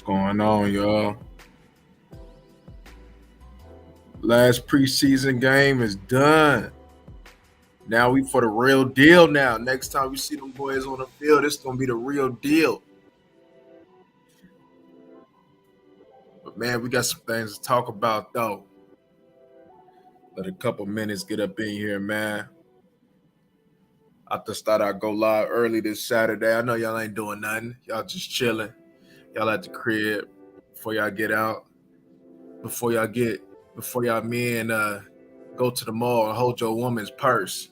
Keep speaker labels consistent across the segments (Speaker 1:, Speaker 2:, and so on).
Speaker 1: Going on, y'all? Last preseason game is done. Now we for the real deal now. Next time we see them boys on the field, it's gonna be the real deal. But man, we got some things to talk about though. Let a couple minutes get up in here, man. I just thought I'd go live early this Saturday. I know y'all ain't doing nothing. Y'all just chilling. Y'all at the crib before y'all get out. Before y'all men go to the mall and hold your woman's purse.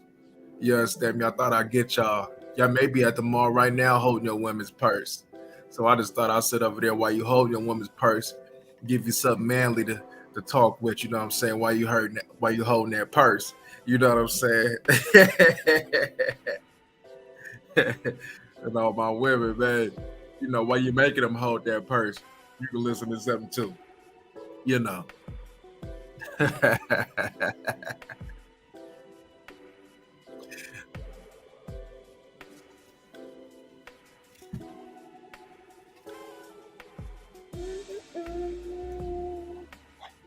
Speaker 1: You understand me? I thought I'd get y'all. Y'all may be at the mall right now holding your woman's purse. So I just thought I'd sit over there while you hold your woman's purse, give you something manly to talk with, you know what I'm saying, while you holding that purse. You know what I'm saying? And all my women, man, you know, while you making them hold that purse, you can listen to something too. You know.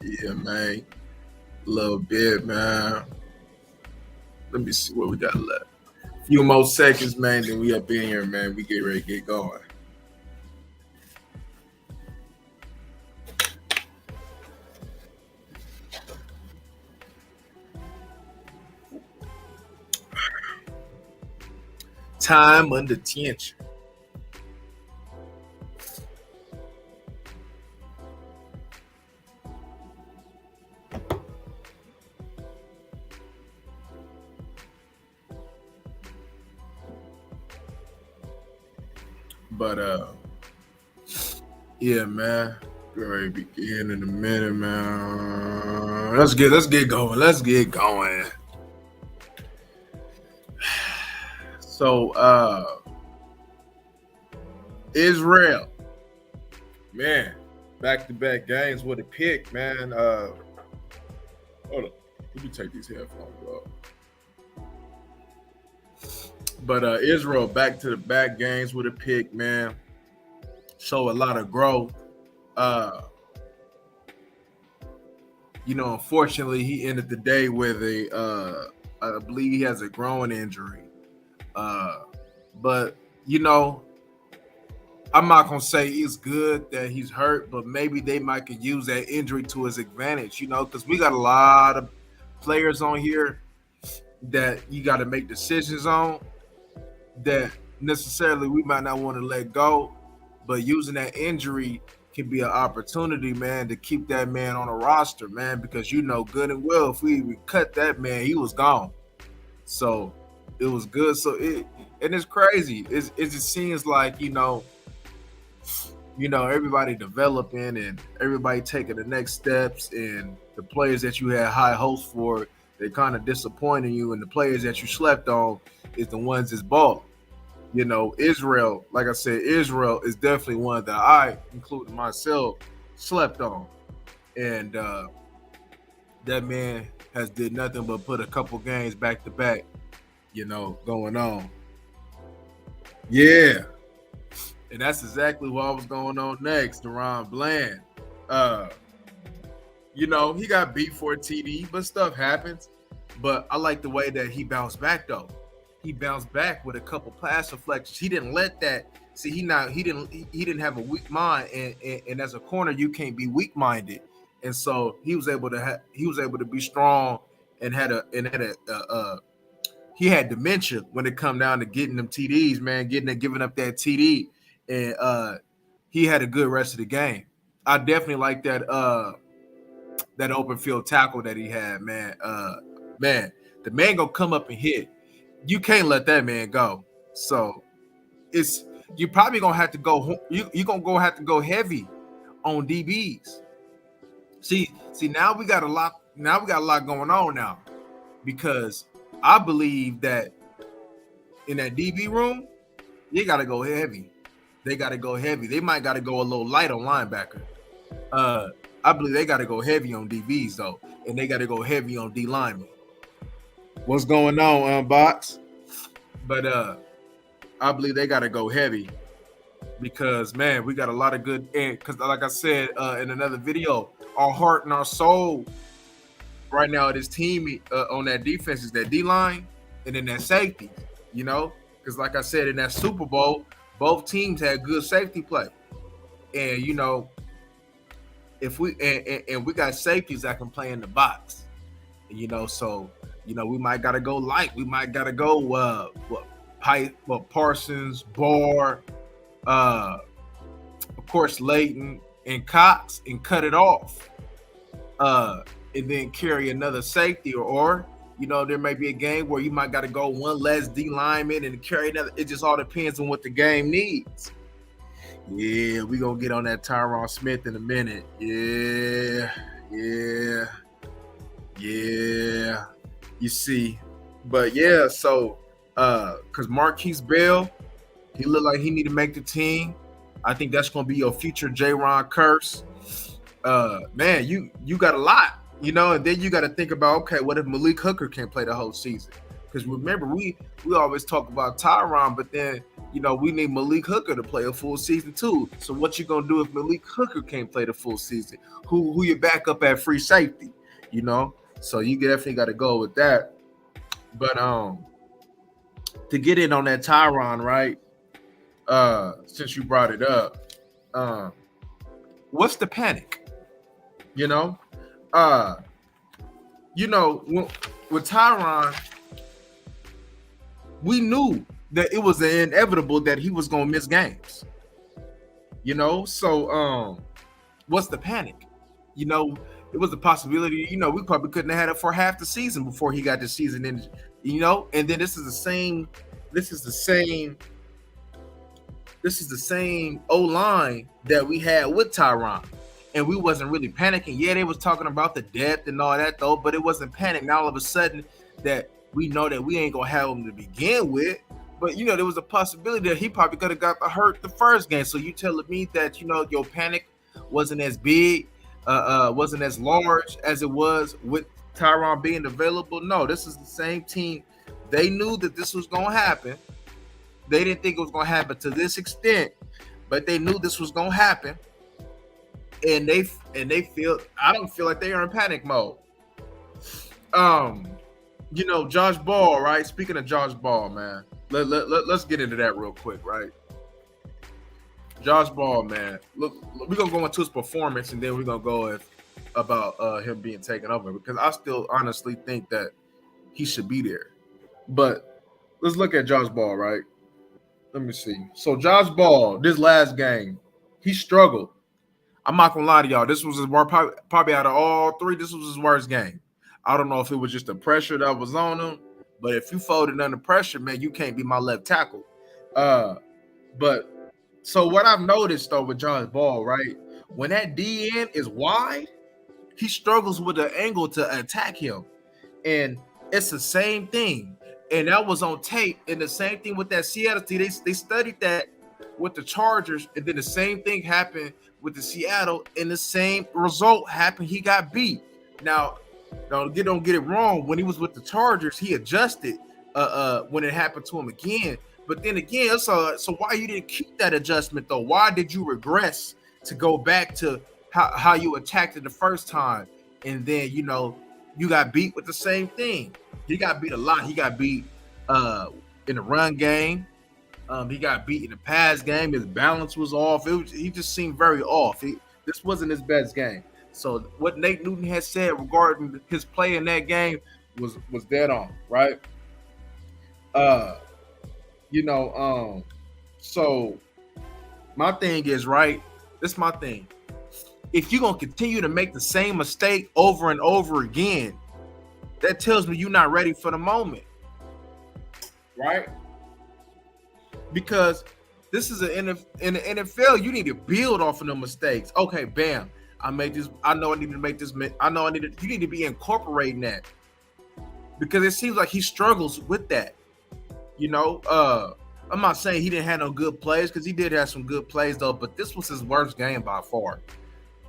Speaker 1: Yeah, man. A little bit, man. Let me see what we got left. A few more seconds, man, then we up in here, man. We get ready to get going. Time under tension. But yeah, man. We're ready to begin in a minute, man. Let's get going. Let's get going. So Israel, man, back-to-back games with a pick, man. Hold on. Let me take these headphones off. But Israel back to the back games with a pick, man. Show a lot of growth. Unfortunately, he ended the day with I believe he has a groin injury. But I'm not gonna say it's good that he's hurt, but maybe they might could use that injury to his advantage, because we got a lot of players on here that you got to make decisions on that necessarily we might not want to let go, but using that injury can be an opportunity, man, to keep that man on a roster, man, because good and well if we cut that man, he was gone. So it was good. So it's crazy. It just seems like everybody developing and everybody taking the next steps, and the players that you had high hopes for, they kind of disappointing you, and the players that you slept on is the ones that's ball. Israel, like I said, Israel is definitely one that I, including myself, slept on. And that man has did nothing but put a couple games back to back, going on. Yeah. And that's exactly what was going on next. Deron Bland. He got beat for a TD, but stuff happens. But I like the way that he bounced back, though. He bounced back with a couple pass deflections. He didn't let that. See, he didn't have a weak mind, and as a corner, you can't be weak minded. And so he was able to be strong and he had dementia when it come down to getting them TDs, man, giving up that TD, and he had a good rest of the game. I definitely like that open field tackle that he had, man. Man, the man gonna come up and hit. You can't let that man go. So you probably gonna have to go. You're gonna have to go heavy on DBs. See, now we got a lot. Now we got a lot going on now, because I believe that in that DB room, they got to go heavy. They might got to go a little light on linebacker. I believe they got to go heavy on DBs though, and they got to go heavy on D linemen. What's going on, bots? But I believe they got to go heavy because man, we got a lot of good. And because like I said in another video, our heart and our soul right now this team on that defense is that D line and then that safety. You know, because like I said in that Super Bowl, both teams had good safety play, and you know if we and we got safeties that can play in the box, you know, so you know we might gotta go light, we might gotta go Parsons, Barr, of course Layton and Cox, and cut it off, and then carry another safety, or you know there may be a game where you might gotta go one less D lineman and carry another. It just all depends on what the game needs. Yeah, we gonna get on that Tyron Smith in a minute. Yeah. You see, but yeah, so because Marquise Bell, he looked like he need to make the team. I think that's gonna be your future J-Ron Curse. Man, you got a lot, you know, and then you got to think about, okay, what if Malik Hooker can't play the whole season? Because remember, we always talk about Tyron, but then you know we need Malik Hooker to play a full season too. So what you gonna do if Malik Hooker can't play the full season? Who you back up at free safety? You know, so you definitely got to go with that. But to get in on that Tyron, right? Since you brought it up, what's the panic? You know, with Tyron, we knew that it was inevitable that he was gonna miss games. You know, so what's the panic? You know, it was a possibility. You know, we probably couldn't have had it for half the season before he got the season in. You know, and then this is the same O-line that we had with Tyron, and we wasn't really panicking. Yeah, they was talking about the depth and all that though, but it wasn't panic. Now all of a sudden that we know that we ain't gonna have him to begin with, but you know there was a possibility that he probably could have got hurt the first game. So you telling me that you know your panic wasn't as big, wasn't as large as it was with Tyron being available? No, this is the same team. They knew that this was gonna happen. They didn't think it was going to happen to this extent, but they knew this was going to happen, and they feel. I don't feel like they are in panic mode. You know, Josh Ball, right? Speaking of Josh Ball, man, let's get into that real quick, right? Josh Ball, man. Look, we're gonna go into his performance, and then we're gonna go about him being taken over, because I still honestly think that he should be there. But let's look at Josh Ball, right? Let me see. So Josh Ball, this last game, he struggled. I'm not gonna lie to y'all. This was his worst, probably out of all three. This was his worst game. I don't know if it was just the pressure that was on him, but if you folded under pressure, man, you can't be my left tackle. But so what I've noticed though with Josh Ball, right, when that DN is wide, he struggles with the angle to attack him, and it's the same thing. And that was on tape. And the same thing with that Seattle team. They studied that with the Chargers, and then the same thing happened with the Seattle, and the same result happened. He got beat. Now, don't get it wrong. When he was with the Chargers, he adjusted when it happened to him again. But then again, so why you didn't keep that adjustment though? Why did you regress to go back to how you attacked it the first time, and then you know you got beat with the same thing? He got beat a lot. He got beat in the run game. He got beat in the pass game. His balance was off. He just seemed very off. This wasn't his best game. So what Nate Newton has said regarding his play in that game was dead on, right? So my thing is, right, this is my thing. If you're going to continue to make the same mistake over and over again, that tells me you're not ready for the moment, right? Because this is in the NFL, you need to build off of the mistakes. Okay, bam, I made this. I know I need to make this. I know you need to be incorporating that, because it seems like he struggles with that. You know, I'm not saying he didn't have no good plays, because he did have some good plays though, but this was his worst game by far.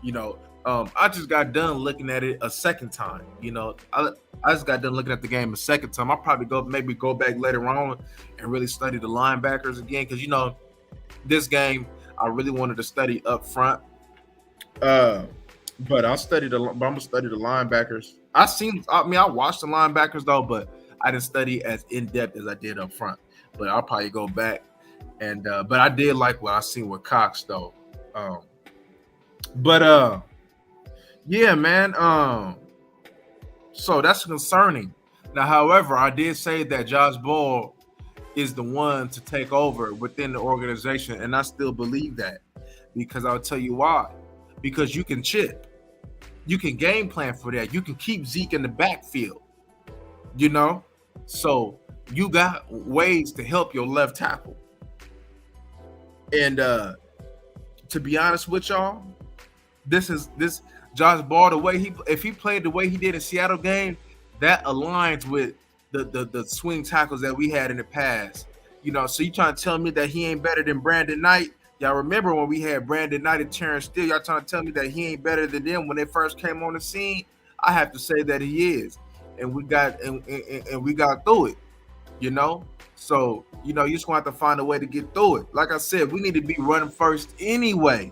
Speaker 1: You know, I just got done looking at it a second time. You know, I just got done looking at the game a second time. I'll probably go back later on and really study the linebackers again, because you know, this game I really wanted to study up front. Uh, but I'm gonna study the linebackers. I watched the linebackers though, but I didn't study as in depth as I did up front. But I'll probably go back and but I did like what I seen with Cox though. Um, but yeah, man. So that's concerning. Now, however, I did say that Josh Ball is the one to take over within the organization, and I still believe that because I'll tell you why. Because you can chip, you can game plan for that. You can keep Zeke in the backfield, you know. So you got ways to help your left tackle. And to be honest with y'all, this Josh Ball, the way if he played the way he did in Seattle game, that aligns with the swing tackles that we had in the past. You know, so you trying to tell me that he ain't better than Brandon Knight? Y'all remember when we had Brandon Knight and Terrence Steele? Y'all trying to tell me that he ain't better than them when they first came on the scene? I have to say that he is, and we got through it. You know, so you know you just want to find a way to get through it. Like I said, we need to be running first anyway.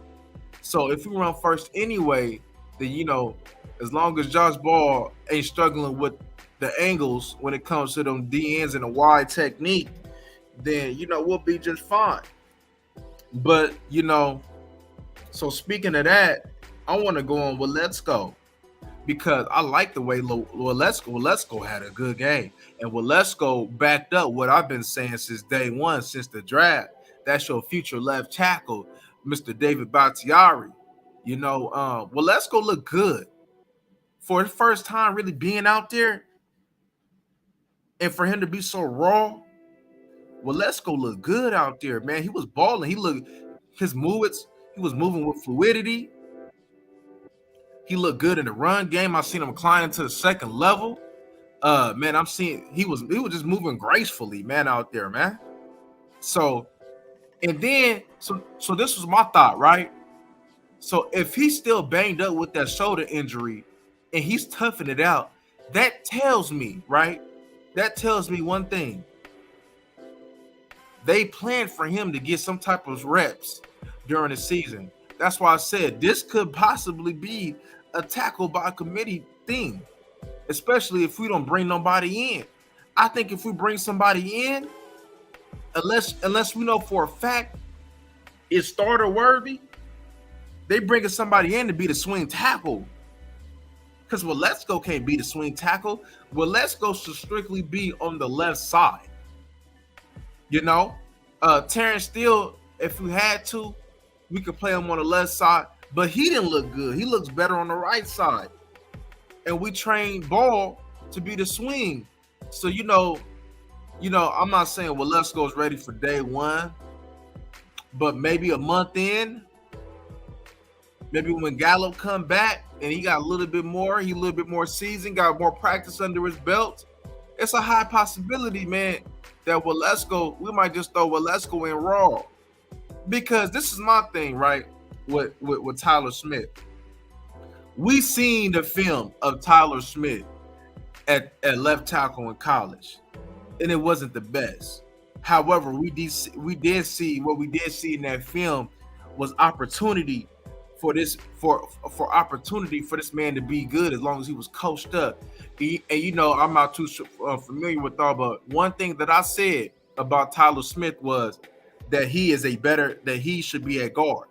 Speaker 1: So if we run first anyway, then you know, as long as Josh Ball ain't struggling with the angles when it comes to them DNs and the wide technique, then you know we'll be just fine. But you know, so speaking of that, I want to go on with Let's Go because I like the way Let's Go had a good game, and Let's Go backed up what I've been saying since day one, since the draft. That's your future left tackle, Mr. David Bakhtiari. You know, Let's Go look good for his first time really being out there, and for him to be so raw. Let's Go look good out there, man. He was balling. He looked his movements. He was moving with fluidity. He looked good in the run game. I seen him climbing to the second level. Man, I'm seeing he was just moving gracefully, man, out there, man. So, and then so this was my thought, right? So if he's still banged up with that shoulder injury and he's toughing it out, that tells me, right? That tells me one thing. They planned for him to get some type of reps during the season. That's why I said this could possibly be a tackle by committee thing, especially if we don't bring nobody in. I think if we bring somebody in, unless we know for a fact it's starter worthy, they bringing somebody in to be the swing tackle. Because Let's Go can't be the swing tackle. Let's Go should strictly be on the left side. You know, Terrence Steele, if we had to, we could play him on the left side, but he didn't look good. He looks better on the right side. And we trained Ball to be the swing. So, you know, I'm not saying Let's Go is ready for day one, but maybe a month in, maybe when Gallup come back and he got a little bit more seasoned, got more practice under his belt, it's a high possibility, man, that Let's Go, we might just throw Let's Go in raw. Because this is my thing, right, with Tyler Smith. We seen the film of Tyler Smith at left tackle in college, and it wasn't the best. However, we did see what we did see in that film was opportunity for this man to be good as long as he was coached up. And you know, I'm not too familiar with all, but one thing that I said about Tyler Smith was that he should be at guard.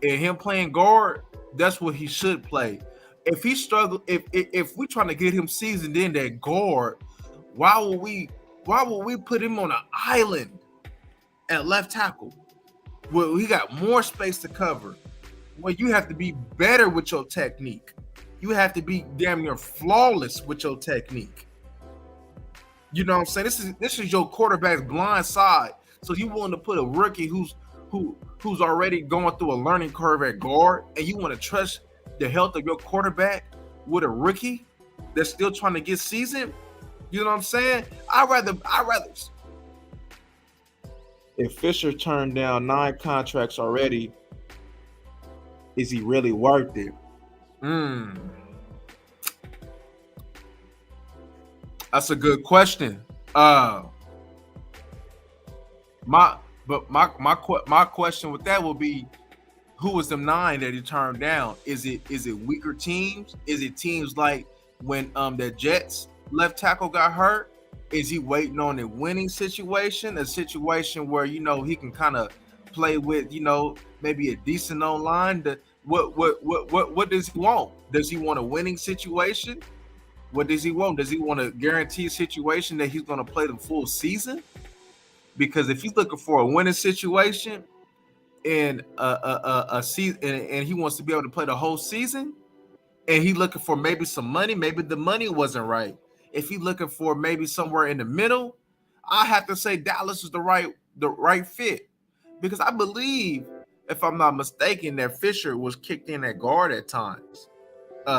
Speaker 1: And him playing guard, that's what he should play. If he struggle, if we trying to get him seasoned in that guard, why would we put him on an island at left tackle? Well, he got more space to cover. Well, you have to be better with your technique. You have to be damn near flawless with your technique. You know what I'm saying? This is your quarterback's blind side. So you willing to put a rookie who's already going through a learning curve at guard, and you want to trust the health of your quarterback with a rookie that's still trying to get seasoned? You know what I'm saying? I'd rather. If Fisher turned down 9 contracts already, is he really worth it? That's a good question. But But my question with that will be, who was the 9 that he turned down? Is it weaker teams? Is it teams like when the Jets left tackle got hurt? Is he waiting on a winning situation, a situation where he can kind of play with maybe a decent online? What does he want? Does he want a winning situation? What does he want? Does he want a guaranteed situation that he's going to play the full season? Because if he's looking for a winning situation and a season, and he wants to be able to play the whole season, and he's looking for maybe some money, maybe the money wasn't right. If he's looking for maybe somewhere in the middle, I have to say Dallas is the right fit, because I believe, if I'm not mistaken, that Fisher was kicked in at guard at times,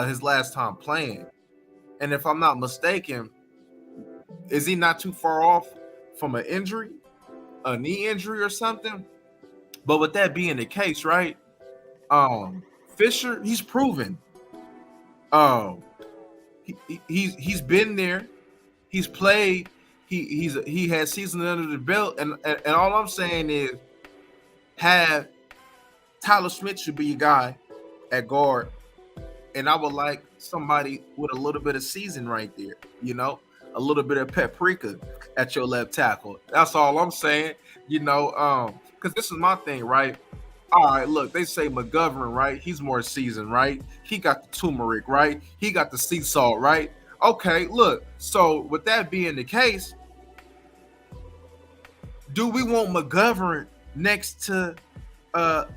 Speaker 1: his last time playing, and if I'm not mistaken, is he not too far off from an injury, a knee injury or something? But with that being the case, right? Fisher, he's proven. He's been there. He's played. He has seasons under the belt, and all I'm saying is, have Tyler Smith should be your guy at guard, and I would like somebody with a little bit of season right there. A little bit of paprika at your left tackle. That's all I'm saying. Because this is my thing, right? All right, look, they say McGovern, right? He's more seasoned, right? He got the turmeric, right? He got the sea salt, right? Okay, look. So with that being the case, do we want McGovern next to Tyler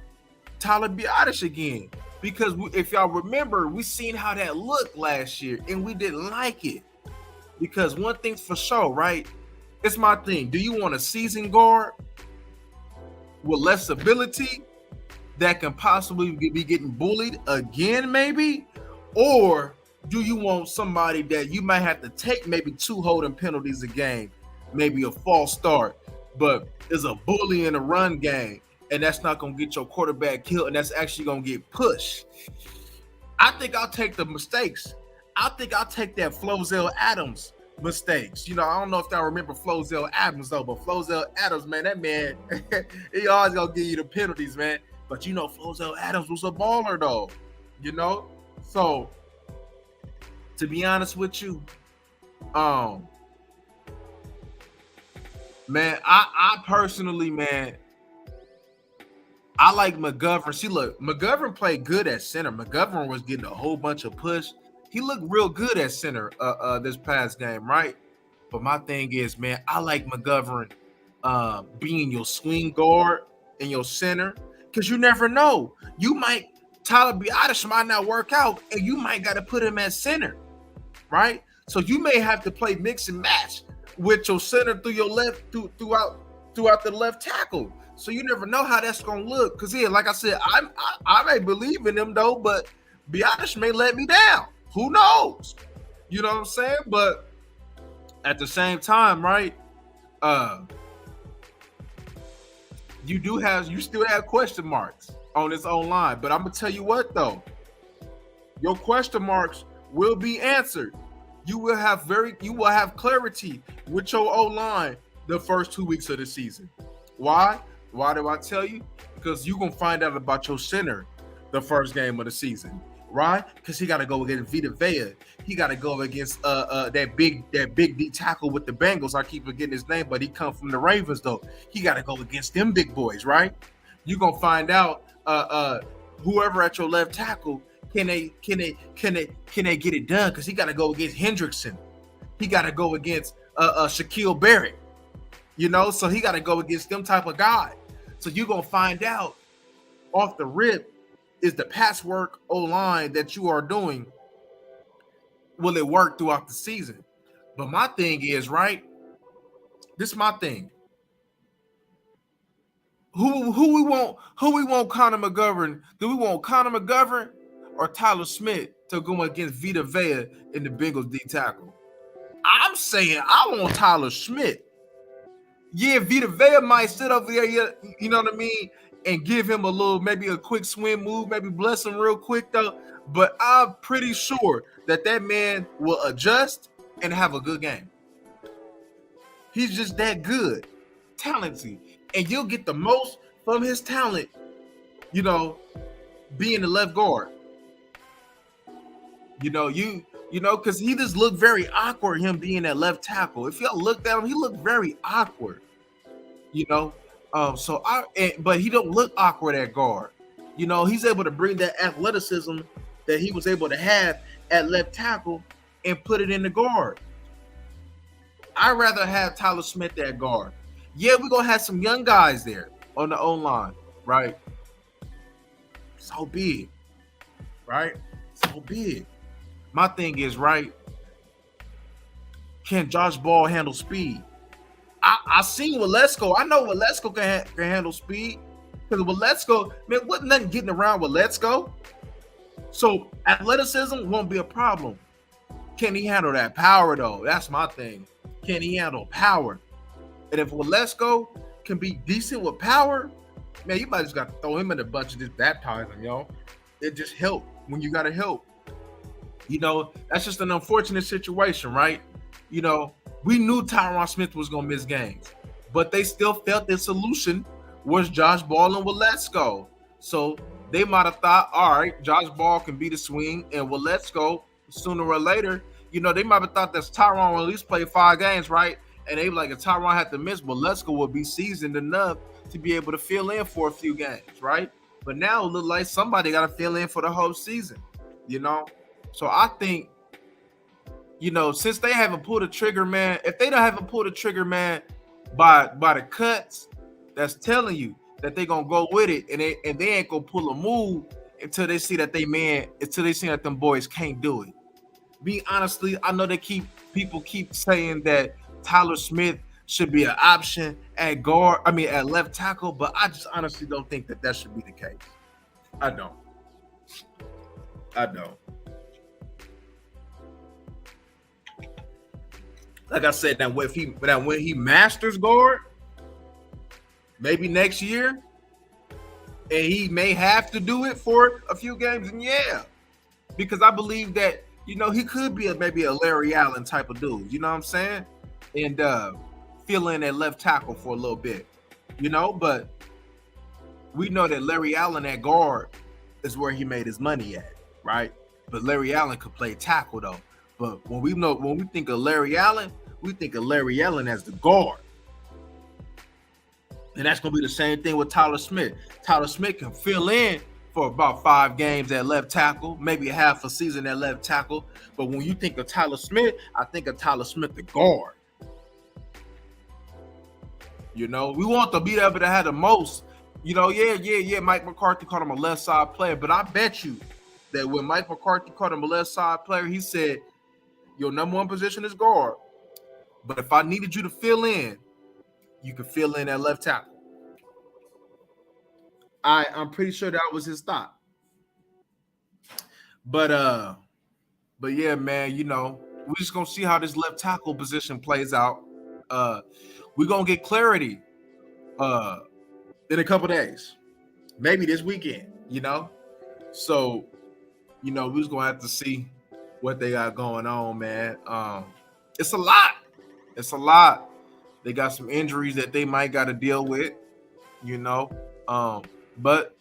Speaker 1: Biadasz again? Because if y'all remember, we seen how that looked last year, and we didn't like it. Because one thing's for sure, right? It's my thing. Do you want a seasoned guard with less ability that can possibly be getting bullied again, maybe? Or do you want somebody that you might have to take maybe 2 holding penalties a game, maybe a false start, but is a bully in a run game, and that's not going to get your quarterback killed, and that's actually going to get pushed? I think I'll take the mistakes. I think I'll take that Flozell Adams mistakes. I don't know if y'all remember Flozell Adams, though, but Flozell Adams, man, that man, he always going to give you the penalties, man. But, Flozell Adams was a baller, though, So, to be honest with you, man, I personally, man, I like McGovern. See, look, McGovern played good at center. McGovern was getting a whole bunch of push. He looked real good at center this past game, right? But my thing is, man, I like McGovern being your swing guard and your center, because you never know. Tyler Biadasz might not work out, and you might got to put him at center, right? So you may have to play mix and match with your center through your left, throughout the left tackle. So you never know how that's gonna look. Because like I said, I may believe in him though, but Biadasz may let me down. Who knows? You know what I'm saying? But at the same time, right? You still have question marks on this O-line. But I'm gonna tell you what though, your question marks will be answered. You will have clarity with your O-line the first 2 weeks of the season. Why? Why do I tell you? Because you're gonna find out about your center the first game of the season. Right? Because he got to go against Vita Vea. He got to go against that big D tackle with the Bengals. I keep forgetting his name, but he come from the Ravens though. He got to go against them big boys, right? You're gonna find out whoever at your left tackle, can they get it done? Because he got to go against Hendrickson. He got to go against Shaquille Barrett. So he got to go against them type of guy. So you're gonna find out off the rip, is the patchwork O-line that you are doing, will it work throughout the season? But my thing is, right, this is my thing. Who we want Connor McGovern? Do we want Connor McGovern or Tyler Smith to go against Vita Vea in the Bengals D tackle? I'm saying I want Tyler Smith. Yeah, Vita Vea might sit over there, you know what I mean, and give him maybe a quick swim move, maybe bless him real quick though. But I'm pretty sure that man will adjust and have a good game. He's just that good, talented. and you'll get the most from his talent, you know, being the left guard. Because he just looked very awkward, him being that left tackle. If y'all looked at him, he looked very awkward, you know. But he don't look awkward at guard. He's able to bring that athleticism that he was able to have at left tackle and put it in the guard. I'd rather have Tyler Smith at guard. Yeah, we're gonna have some young guys there on the O-line, right? So be it, right? So be it. My thing is, right, can Josh Ball handle speed? I seen Waletzko. I know Waletzko can handle speed. Because Waletzko, man, wasn't nothing getting around Waletzko. So athleticism won't be a problem. Can he handle that power, though? That's my thing. Can he handle power? And if Waletzko can be decent with power, man, you might just got to throw him in a bunch and just baptize him, yo. It just help when you got to help. That's just an unfortunate situation, right? We knew Tyron Smith was going to miss games, but they still felt their solution was Josh Ball and Waletzko. So they might have thought, all right, Josh Ball can be the swing, and Waletzko, sooner or later, they might have thought that Tyron will at least play 5 games, right? And they were like, if Tyron had to miss, Waletzko will be seasoned enough to be able to fill in for a few games, right? But now it looks like somebody got to fill in for the whole season, So I think, since they haven't pulled a trigger, man, if they don't haven't pulled a trigger, man, by the cuts, that's telling you that they're gonna go with it, and they ain't gonna pull a move until they see that them boys can't do it. Me honestly, I know people keep saying that Tyler Smith should be an option at left tackle, but I just honestly don't think that should be the case. I don't. Like I said, that when he masters guard, maybe next year, and he may have to do it for a few games, and yeah, because I believe that he could be maybe a Larry Allen type of dude. You know what I'm saying? And fill in at left tackle for a little bit. But we know that Larry Allen at guard is where he made his money at, right? But Larry Allen could play tackle though. But when we think of Larry Allen, we think of Larry Allen as the guard. And that's going to be the same thing with Tyler Smith. Tyler Smith can fill in for about 5 games at left tackle, maybe half a season at left tackle. But when you think of Tyler Smith, I think of Tyler Smith the guard. We want to be able to have the most. Yeah. Mike McCarthy called him a left side player, but I bet you that when Mike McCarthy called him a left side player, he said, your number 1 position is guard. But if I needed you to fill in, you could fill in at left tackle. I'm pretty sure that was his thought. But yeah, man, we're just gonna see how this left tackle position plays out. We're gonna get clarity in a couple days, maybe this weekend. So we're just gonna have to see what they got going on, man. It's a lot. They got some injuries that they might got to deal with, but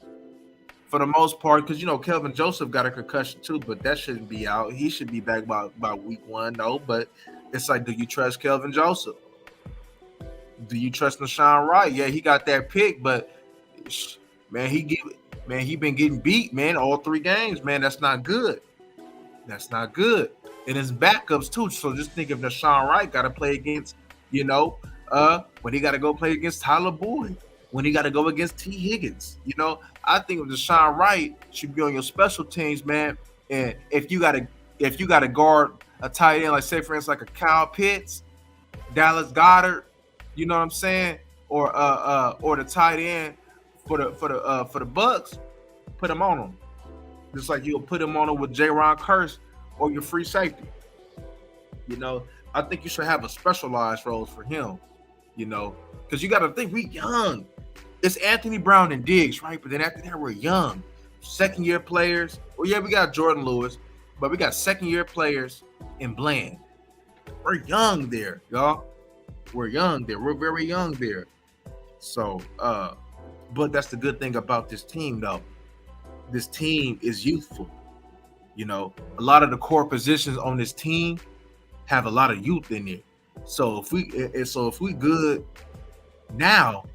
Speaker 1: for the most part, because Kelvin Joseph got a concussion too, but that shouldn't be out. He should be back by week 1, though. But it's like, do you trust Kelvin Joseph? Do you trust Nashawn Wright? Yeah, he got that pick, but man, he been getting beat, man, all 3 games, man. That's not good. And his backups too. So just think if Nashawn Wright got to play against, when he got to go play against Tyler Boyd, when he got to go against T. Higgins, I think Nashawn Wright should be on your special teams, man. And if you got to guard a tight end, like say for instance, like a Kyle Pitts, Dallas Goedert, you know what I'm saying, or the tight end for the Bucks, put him on them. Just like you'll put him on them with Jaron Kearse or your free safety. I think you should have a specialized roles for him, because you got to think we young. It's Anthony Brown and Diggs, right? But then after that, we're young. Second-year players. Well, yeah, we got Jordan Lewis, but we got second-year players in Bland. We're young there, y'all. We're young there. We're very young there. So, but that's the good thing about this team, though. This team is youthful. You know, a lot of the core positions on this team have a lot of youth in it. So if we good now,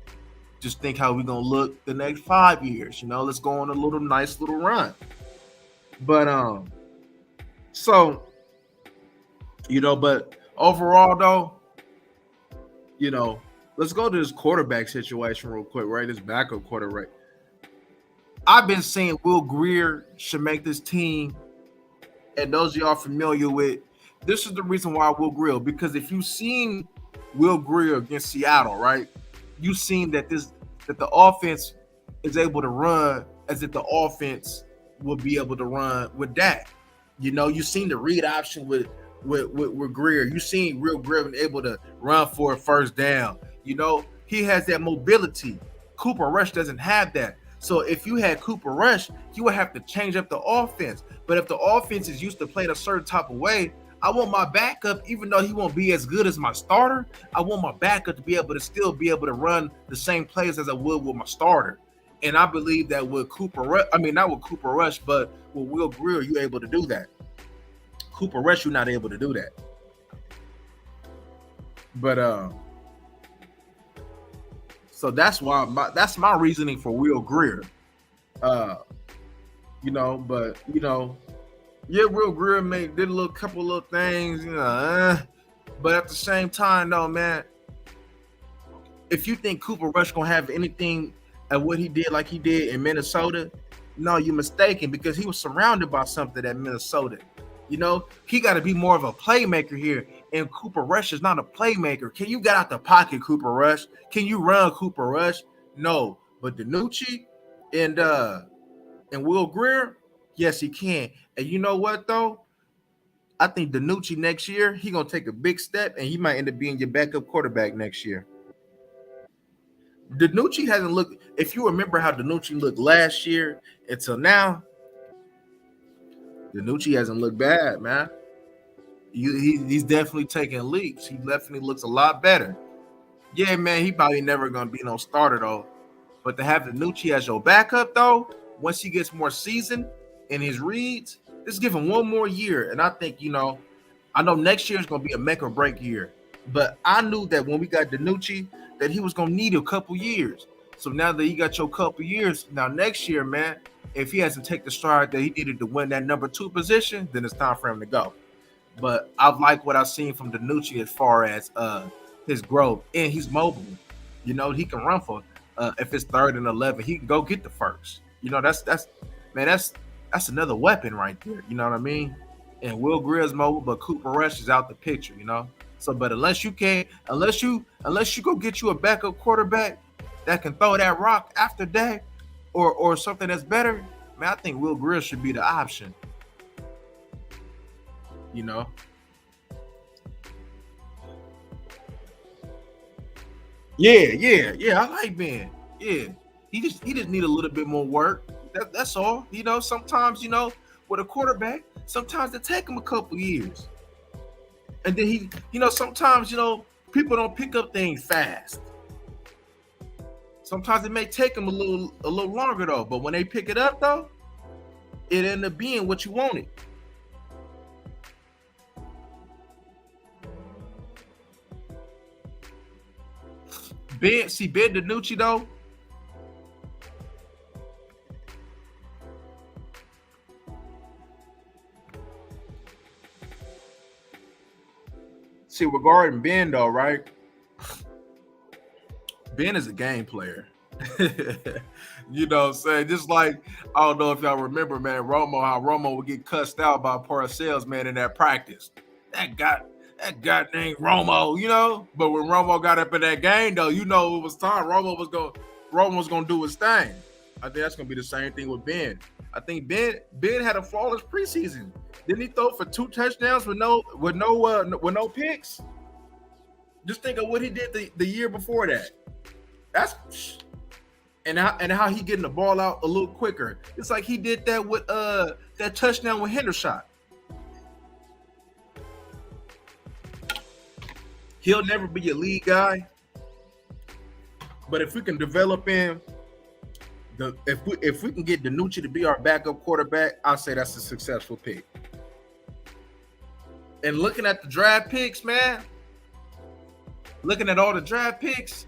Speaker 1: just think how we gonna look the next 5 years. You know, let's go on a nice little run. But so but overall though, let's go to this quarterback situation real quick, right? This backup quarterback. I've been saying Will Grier should make this team, and those of y'all familiar with, this is the reason why Will Grier, because if you've seen Will Grier against Seattle, right, you've seen that the offense is able to run as if the offense will be able to run with Dak. You've seen the read option with Grier. You've seen Will Grier able to run for a first down. He has that mobility. Cooper Rush doesn't have that. So if you had Cooper Rush, you would have to change up the offense. But if the offense is used to playing a certain type of way, I want my backup, even though he won't be as good as my starter, I want my backup to be able to still be able to run the same plays as I would with my starter. And I believe that with Cooper Rush, not with Cooper Rush, but with Will Grier, you're able to do that. Cooper Rush, you're not able to do that. But so that's why that's my reasoning for Will Grier. Yeah, Will Grier did a couple little things, but at the same time, though, man, if you think Cooper Rush gonna have anything at what he did like he did in Minnesota, no, you're mistaken, because he was surrounded by something at Minnesota. He got to be more of a playmaker here, and Cooper Rush is not a playmaker. Can you get out the pocket, Cooper Rush? Can you run, Cooper Rush? No, but DiNucci and Will Grier, yes, he can. And you know what, though? I think DiNucci next year, he going to take a big step, and he might end up being your backup quarterback next year. DiNucci hasn't looked, if you remember how DiNucci looked last year until now, DiNucci hasn't looked bad, man. He's definitely taking leaps. He definitely looks a lot better. Yeah, man, he probably never going to be no starter, though. But to have DiNucci as your backup, though, once he gets more seasoned in his reads, just give him one more year. And I think, I know next year is going to be a make or break year. But I knew that when we got DiNucci, that he was going to need a couple years. So now that he got your couple years, now next year, man, if he hasn't taken the stride that he needed to win that number 2 position, then it's time for him to go. But I've liked what I've seen from DiNucci as far as his growth, and he's mobile. He can run for if it's 3rd and 11, he can go get the first. That's another weapon right there. You know what I mean? And Will Grier is mobile, but Cooper Rush is out the picture. So, but unless you go get you a backup quarterback that can throw that rock after that, or something that's better, man, I think Will Grier should be the option. Yeah, I like Ben. Yeah, he just need a little bit more work. That's all. Sometimes with a quarterback, sometimes it take him a couple years, and then sometimes people don't pick up things fast. Sometimes it may take them a little longer, though. But when they pick it up, though, it end up being what you wanted. Ben DiNucci, though. See, regarding Ben, though, right? Ben is a game player. What I'm saying? Just like, I don't know if y'all remember, man, how Romo would get cussed out by Parcells, man, in that practice. That guy named Romo, But when Romo got up in that game, though, it was time. Romo was gonna do his thing. I think that's gonna be the same thing with Ben. I think Ben had a flawless preseason. Didn't he throw for 2 touchdowns with no picks? Just think of what he did the year before that. And how he getting the ball out a little quicker. It's like he did that with that touchdown with Hendershot. He'll never be a lead guy, But if we can develop in if we can get Danucci to be our backup quarterback, I'll say that's a successful pick. And looking at the draft picks, man, looking at all the draft picks,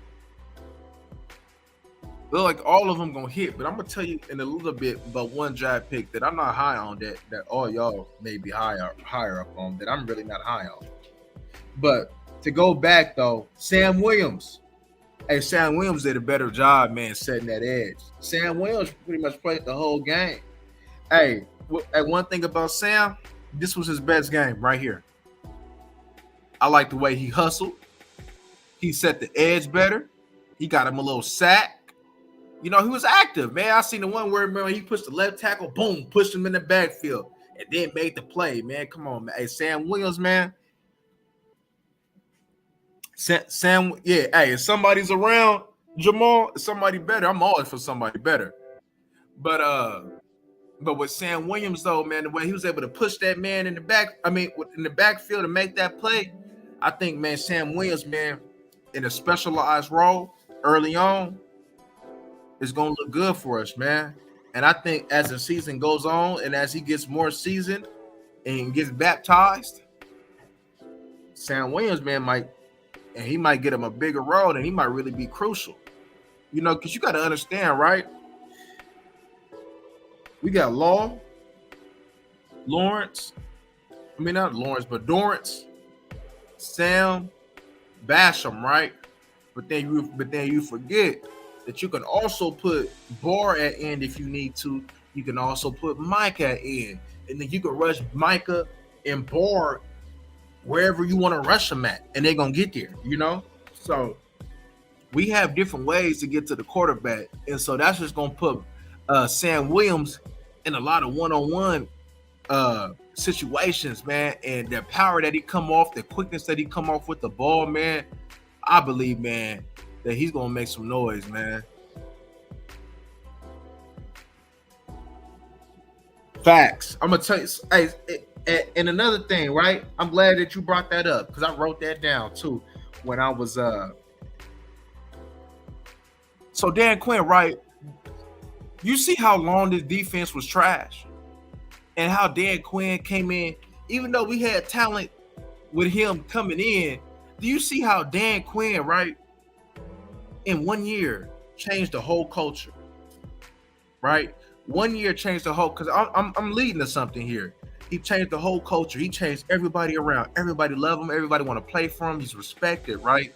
Speaker 1: look like all of them gonna hit. But I'm gonna tell you in a little bit about one draft pick that I'm not high on, that all y'all may be higher up on, that I'm really not high on. But to go back though, Sam Williams. Hey, Sam Williams did a better job, man, setting that edge. Sam Williams pretty much played the whole game. Hey, one thing about Sam, this was his best game right here. I like the way he hustled. He set the edge better. He got him a little sack. You know, he was active, man. I seen the one where, man, he pushed the left tackle, boom, pushed him in the backfield, and then made the play, man. Come on, man. Hey, Sam Williams, man. Sam, yeah. Hey, if somebody's around Jamal, somebody better. I'm always for somebody better. But with Sam Williams though, man, the way he was able to push that man in the backfield to make that play, I think, man, Sam Williams, man, in a specialized role early on, is gonna look good for us, man. And I think as the season goes on and as he gets more seasoned and gets baptized, Sam Williams, man, might get him a bigger role, and he might really be crucial. You know, because you got to understand, right? We got Dorrance, Sam, Basham, right? But then you forget that you can also put Barr at end if you need to. You can also put Mike at end, and then you can rush Micah and Barr wherever you want to rush them at, and they're gonna get there, you know. So we have different ways to get to the quarterback, and so that's just gonna put Sam Williams in a lot of one-on-one situations, man. And the power that he come off, the quickness that he come off with the ball, man, I believe, man, that he's gonna make some noise, man. Facts. I'm gonna tell you. Hey, and another thing, right? I'm glad that you brought that up because I wrote that down too when I was So Dan Quinn, right? You see how long this defense was trash, and how Dan Quinn came in, even though we had talent with him coming in. Do you see how Dan Quinn, right, in 1 year changed the whole culture, right? 1 year changed the whole, because I'm leading to something here. He changed the whole culture. He changed everybody around. Everybody love him. Everybody want to play for him. He's respected, right?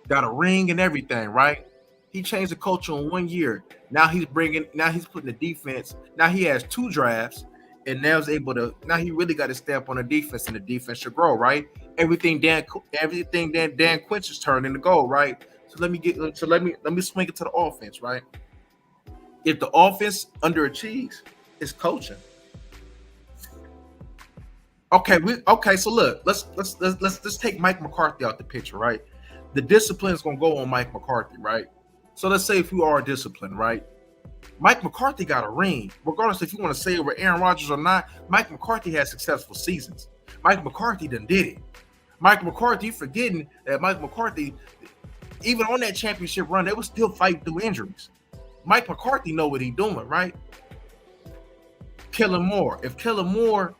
Speaker 1: Got a ring and everything, right? He changed the culture in 1 year. Now he's putting the defense. Now he has 2 drafts, and now he really got his stamp on the defense, and the defense should grow, right? Everything Dan Quinch is turning to gold, right? So let me swing it to the offense, right? If the offense underachieves, it's coaching. Okay. So look, let's take Mike McCarthy out the picture, right? The discipline is gonna go on Mike McCarthy, right? So let's say if you are disciplined, right? Mike McCarthy got a ring, regardless if you want to say it with Aaron Rodgers or not. Mike McCarthy had successful seasons. Mike McCarthy done did it. Mike McCarthy, forgetting that Mike McCarthy, even on that championship run, they was still fighting through injuries. Mike McCarthy know what he's doing, right? Kellen Moore. If Kellen Moore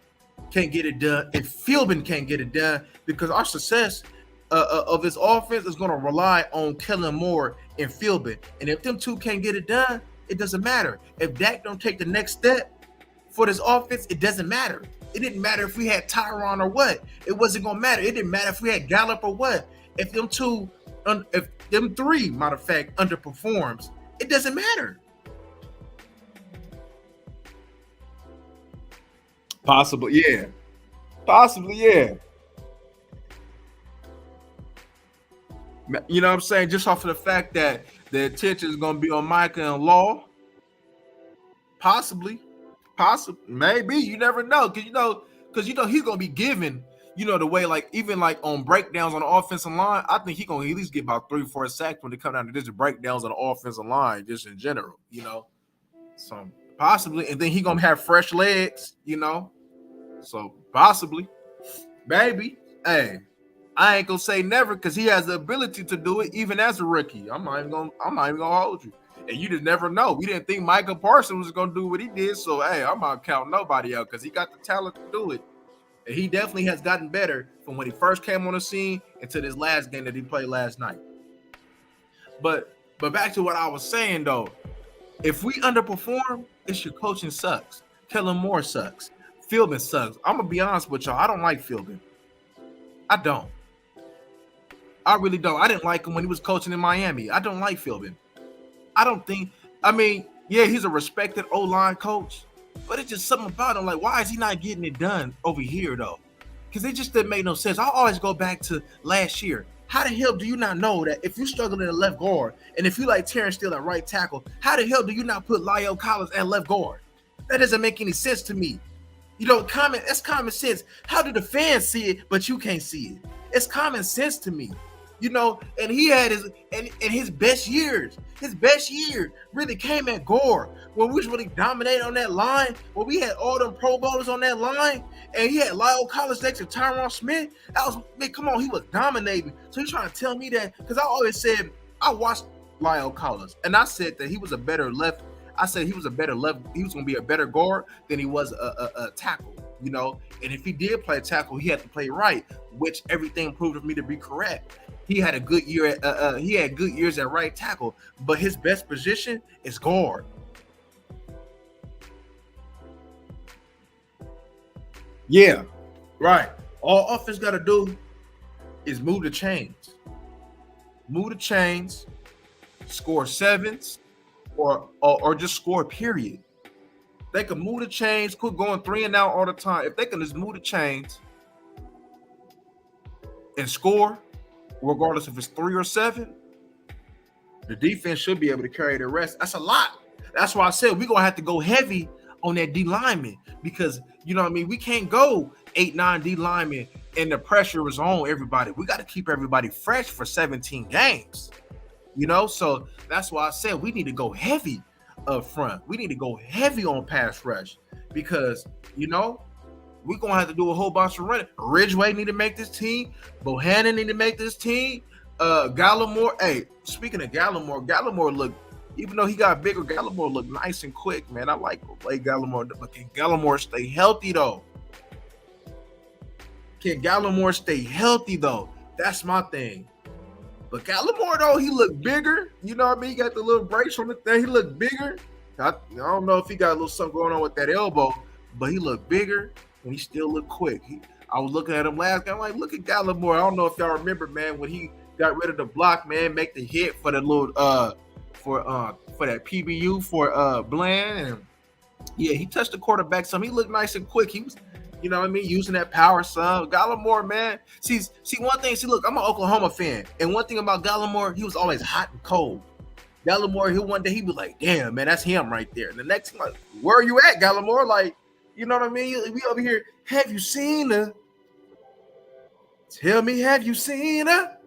Speaker 1: can't get it done, if Philbin can't get it done, because our success of his offense is going to rely on Kellen Moore and Philbin. And if them two can't get it done, it doesn't matter. If Dak don't take the next step for this offense, it doesn't matter. It didn't matter if we had Tyron or what. It wasn't going to matter. It didn't matter if we had Gallup or what. If them three, matter of fact, underperforms, it doesn't matter. Possibly, yeah. You know what I'm saying? Just off of the fact that the attention is going to be on Micah and Law. Possibly, maybe. You never know, because he's going to be given, the way, like, even like on breakdowns on the offensive line, I think he's going to at least get about 3-4 sacks when they come down to just breakdowns on the offensive line, just in general, So possibly, and then he's going to have fresh legs, So possibly, maybe, hey. I ain't gonna say never because he has the ability to do it even as a rookie. I'm not even gonna hold you. And you just never know. We didn't think Michael Parsons was gonna do what he did. So hey, I'm not counting nobody out because he got the talent to do it. And he definitely has gotten better from when he first came on the scene into this last game that he played last night. But back to what I was saying though, if we underperform, it's your coaching sucks. Kellen Moore sucks. Philbin sucks. I'm gonna be honest with y'all. I don't like Philbin. I don't. I really don't. I didn't like him when he was coaching in Miami. I don't like Philbin. I don't think. I mean, yeah, he's a respected O-line coach, but it's just something about him. Like, why is he not getting it done over here though? Because it just didn't make no sense. I always go back to last year. How the hell do you not know that if you're struggling at left guard and if you like Terrence Steele at right tackle, how the hell do you not put Lyle Collins at left guard? That doesn't make any sense to me. You know, that's common sense. How do the fans see it, but you can't see it? It's common sense to me. You know, and he had his best years. His best year really came at Gore when we was really dominating on that line. When we had all them Pro Bowlers on that line, and he had Lyle Collins next to Tyron Smith. That was, man, come on, he was dominating. So you trying to tell me that? Because I always said I watched Lyle Collins, and I said that he was a better left. I said he was a better left. He was going to be a better guard than he was a tackle. You know, and if he did play tackle, he had to play right, which everything proved to me to be correct. He had a good year. He had good years at right tackle, but his best position is guard. Yeah, right. All offense got to do is move the chains. Move the chains, score sevens, or just score. Period. They can move the chains. Quit going 3 and out all the time. If they can just move the chains and score, regardless if it's 3 or 7, the defense should be able to carry the rest. That's a lot. That's why I said we're going to have to go heavy on that D lineman because, you know what I mean, we can't go 8-9 D linemen and the pressure is on everybody. We got to keep everybody fresh for 17 games, you know? So that's why I said we need to go heavy up front. We need to go heavy on pass rush because, you know, we're going to have to do a whole bunch of running. Ridgeway need to make this team. Bohannon need to make this team. Gallimore. Hey, speaking of Gallimore look, even though he got bigger, Gallimore look nice and quick, man. I like the way Gallimore, but can Gallimore stay healthy, though? Can Gallimore stay healthy, though? That's my thing. But Gallimore, though, he look bigger. You know what I mean? He got the little brace on the thing. He look bigger. I don't know if he got a little something going on with that elbow, but he look bigger. And he still looked quick. I was looking at him last game. I'm like, look at Gallimore. I don't know if y'all remember, man, when he got rid of the block, man, make the hit for the little for that PBU for Bland. And yeah, he touched the quarterback some. He looked nice and quick. He was, you know what I mean, using that power some. Gallimore, man. See one thing. See, look, I'm an Oklahoma fan, and one thing about Gallimore, he was always hot and cold. Gallimore, one day he was like, damn, man, that's him right there. And the next thing, like, where are you at, Gallimore? Like, you know what I mean? We over here. Have you seen her? Tell me, have you seen her?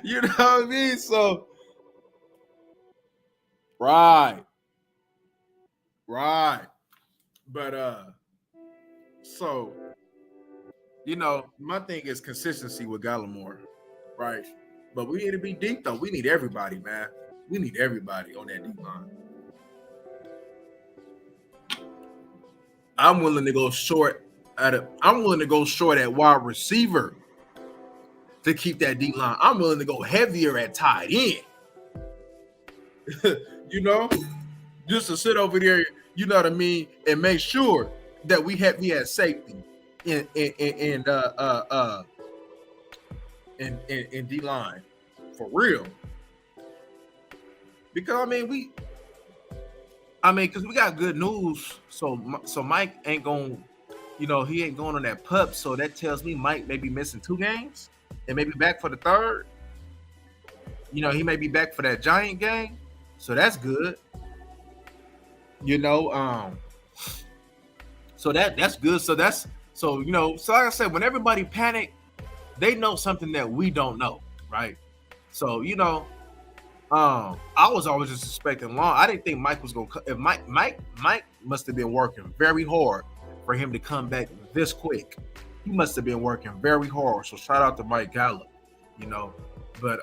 Speaker 1: You know what I mean? So, right. But so, you know, my thing is consistency with Gallimore, right? But we need to be deep though. We need everybody, man. We need everybody on that deep line. I'm willing to go short at wide receiver to keep that D line. I'm willing to go heavier at tight end. You know, just to sit over there, you know what I mean, and make sure that we had safety in D line for real. Because because we got good news. So Mike ain't going, you know, he ain't going on that pup. So that tells me Mike may be missing 2 games and maybe back for the 3rd. You know, he may be back for that Giant game. So that's good. You know, so that's good. So you know, so like I said, when everybody panic, they know something that we don't know, right? So, you know, I was always just expecting long. I didn't think Mike was gonna. If Mike must have been working very hard for him to come back this quick. he must have been working very hard. So shout out to Mike Gallup, you know. But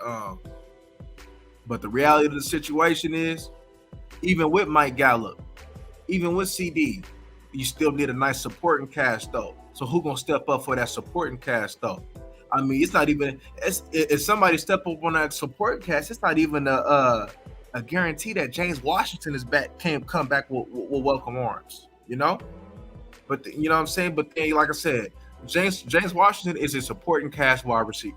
Speaker 1: the reality of the situation is, even with Mike Gallup, even with CD, you still need a nice supporting cast though. So who gonna step up for that supporting cast though? I mean, it's not even if somebody step up on that supporting cast, it's not even a guarantee that James Washington is back, come back with welcome arms, you know. But you know what I'm saying. But then, like I said, James Washington is a supporting cast wide receiver.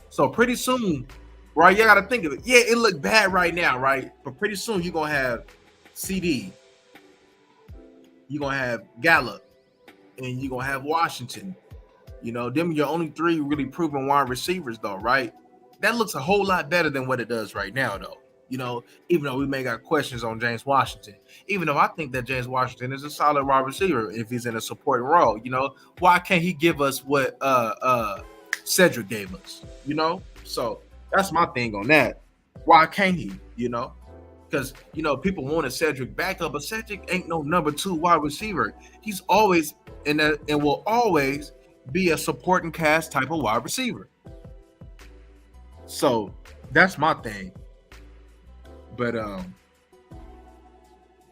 Speaker 1: So pretty soon, right? You got to think of it. Yeah, it look bad right now, right? But pretty soon you're gonna have CD, you're gonna have Gallup, and you're gonna have Washington. You know, them your only three really proven wide receivers, though, right? That looks a whole lot better than what it does right now, though. You know, even though we may got questions on James Washington, even though I think that James Washington is a solid wide receiver if he's in a supporting role, you know, why can't he give us what Cedric gave us? You know, so that's my thing on that. Why can't he? You know, because you know people wanted Cedric back up, but Cedric ain't no number 2 wide receiver. He's always and will always be a supporting cast type of wide receiver. So that's my thing. But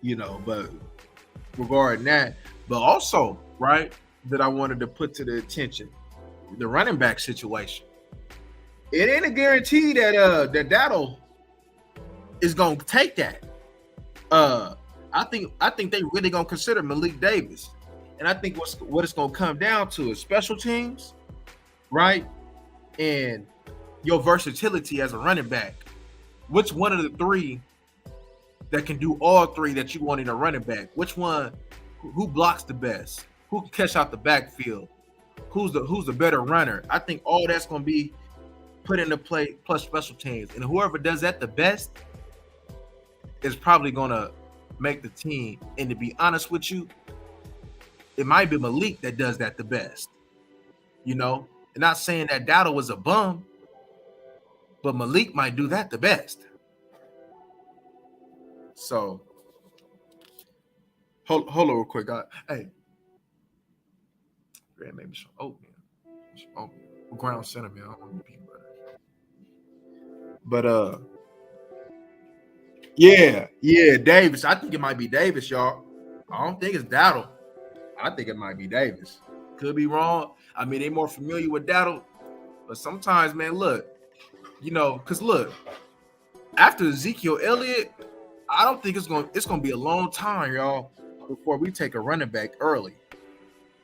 Speaker 1: you know, but regarding that, but also, right, that I wanted to put to the attention, the running back situation. It ain't a guarantee that that Dowdle is gonna take that. I think they really gonna consider Malik Davis. And I think what it's gonna come down to is special teams, right? And your versatility as a running back. Which one of the three that can do all three that you want in a running back? Which one? Who blocks the best? Who can catch out the backfield? Who's the better runner? I think all that's going to be put into play plus special teams, and whoever does that the best is probably going to make the team. And to be honest with you, it might be Malik that does that the best. You know, and not saying that Dowdle was a bum, but Malik might do that the best. So, hold on real quick. Hey, maybe some oatmeal. Ground center, man. I don't want peanut butter. But yeah, Davis. I think it might be Davis, y'all. I don't think it's Dowdle. I think it might be Davis. Could be wrong. I mean, they're more familiar with Dowdle, but sometimes, man, look. You know, because look, after Ezekiel Elliott, I don't think it's gonna be a long time, y'all, before we take a running back early.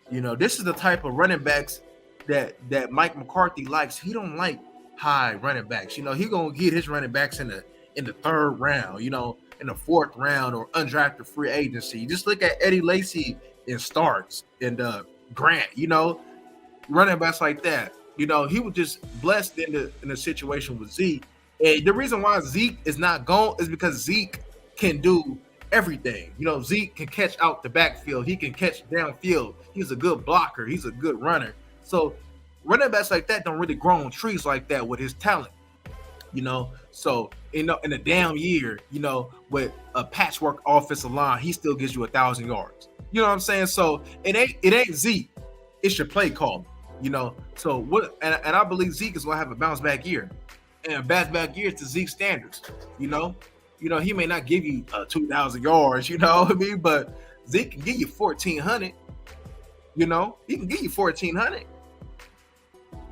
Speaker 1: You know, this is the type of running backs that Mike McCarthy likes. He don't like high running backs. You know, he gonna get his running backs in the 3rd round, you know, in the 4th round or undrafted free agency. Just look at Eddie Lacy and Starks and Grant, you know, running backs like that. You know, he was just blessed in a situation with Zeke. And the reason why Zeke is not gone is because Zeke can do everything. You know, Zeke can catch out the backfield. He can catch downfield. He's a good blocker. He's a good runner. So running backs like that don't really grow on trees like that with his talent. You know, so in a damn year, you know, with a patchwork offensive line, he still gives you 1,000 yards. You know what I'm saying? So it ain't Zeke. It's your play call. You know, so what? And I believe Zeke is gonna have a bounce back year, and a bounce back year to Zeke standards. You know, he may not give you 2,000 yards. You know what I mean? But Zeke can give you 1,400. You know, he can give you 1,400.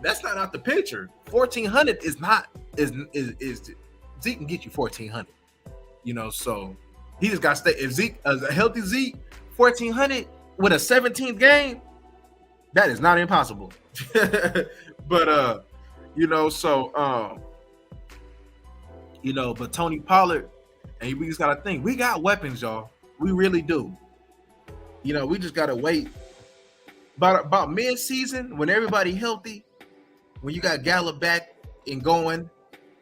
Speaker 1: That's not out the picture. 1,400 is not is Zeke can get you 1,400. You know, so he just got to stay. If Zeke, as a healthy Zeke, 1,400 with a 17th game. That is not impossible. But you know, so you know, but Tony Pollard, and we just gotta think, we got weapons, y'all. We really do. You know, we just gotta wait. About mid-season, when everybody healthy, when you got Gallup back and going,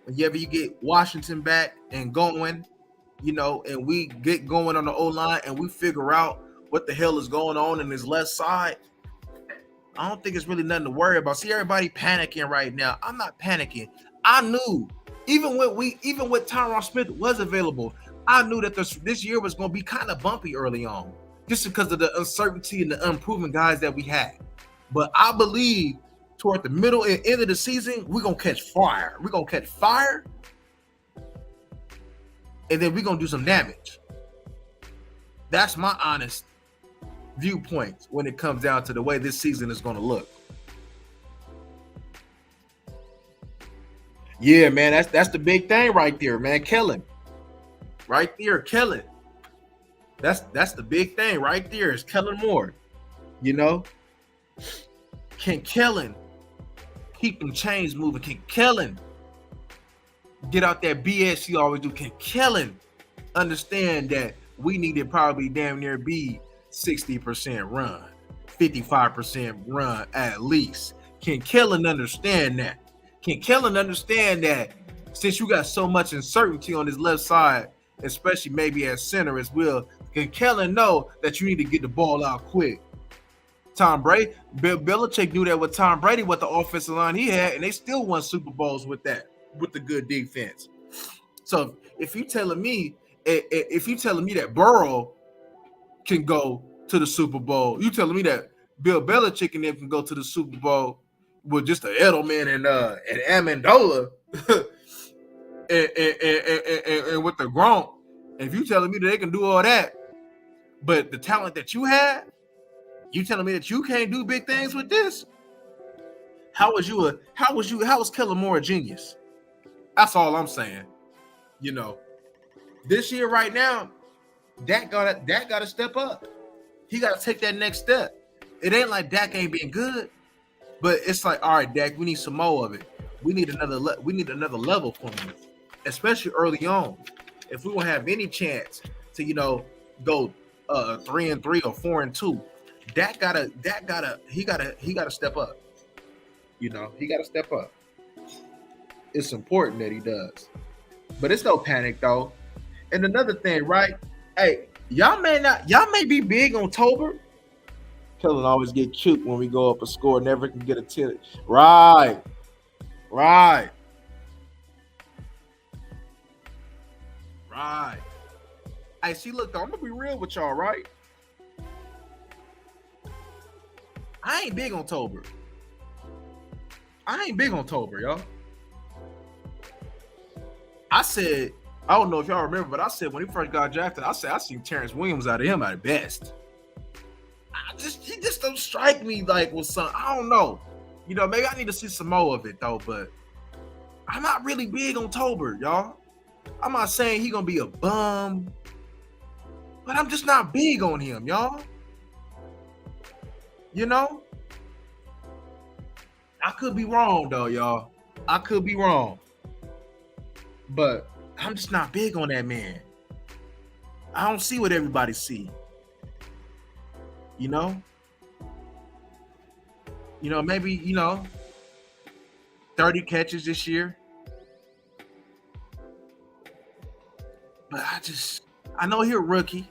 Speaker 1: whenever you get Washington back and going, you know, and we get going on the O-line and we figure out what the hell is going on in his left side, I don't think it's really nothing to worry about. See, everybody panicking right now. I'm not panicking. I knew, even when Tyron Smith was available, I knew that this year was going to be kind of bumpy early on, just because of the uncertainty and the unproven guys that we had. But I believe toward the middle and end of the season, we're gonna catch fire. We're gonna catch fire, and then we're gonna do some damage. That's my honest viewpoint when it comes down to the way this season is gonna look. Yeah, man, that's the big thing right there, man. Kellen. Right there, Kellen. That's the big thing right there is Kellen Moore. You know, can Kellen keep them chains moving? Can Kellen get out that BS he always do? Can Kellen understand that we need to probably damn near be 60% run, 55% run at least? Can Kellen understand that? Can Kellen understand that since you got so much uncertainty on his left side, especially maybe at center as well, can Kellen know that you need to get the ball out quick? Tom Brady, Bill Belichick knew that with Tom Brady, what the offensive line he had, and they still won Super Bowls with that, with the good defense. So if you're telling me that Burrow can go to the Super Bowl, you telling me that Bill Belichick and them can go to the Super Bowl with just a Edelman and Amendola and with the Gronk, if you telling me that they can do all that, but the talent that you have, you telling me that you can't do big things with this? How was Kellen Moore a genius? That's all I'm saying. You know, this year right now, Dak gotta step up. He gotta take that next step. It ain't like Dak ain't been good, but it's like, all right, Dak, we need some more of it. We need another level from him, especially early on. If we want to have any chance to, go 3-3 or 4-2, Dak gotta step up. He gotta step up. It's important that he does. But it's no panic though. And another thing, right? Hey, y'all may be big on Tober. Kellen always get cute when we go up a score, never can get a 10. Right. Hey, see, look, though, I'm gonna be real with y'all, right? I ain't big on Tober, y'all. I said, I don't know if y'all remember, but I said when he first got drafted, I said I seen Terrence Williams out of him at best. He just don't strike me like with some. I don't know. Maybe I need to see some more of it though. But I'm not really big on Tober, y'all. I'm not saying he gonna be a bum, but I'm just not big on him, y'all. I could be wrong though, y'all. I could be wrong, but I'm just not big on that man. I don't see what everybody see. Maybe 30 catches this year. But I know he a rookie.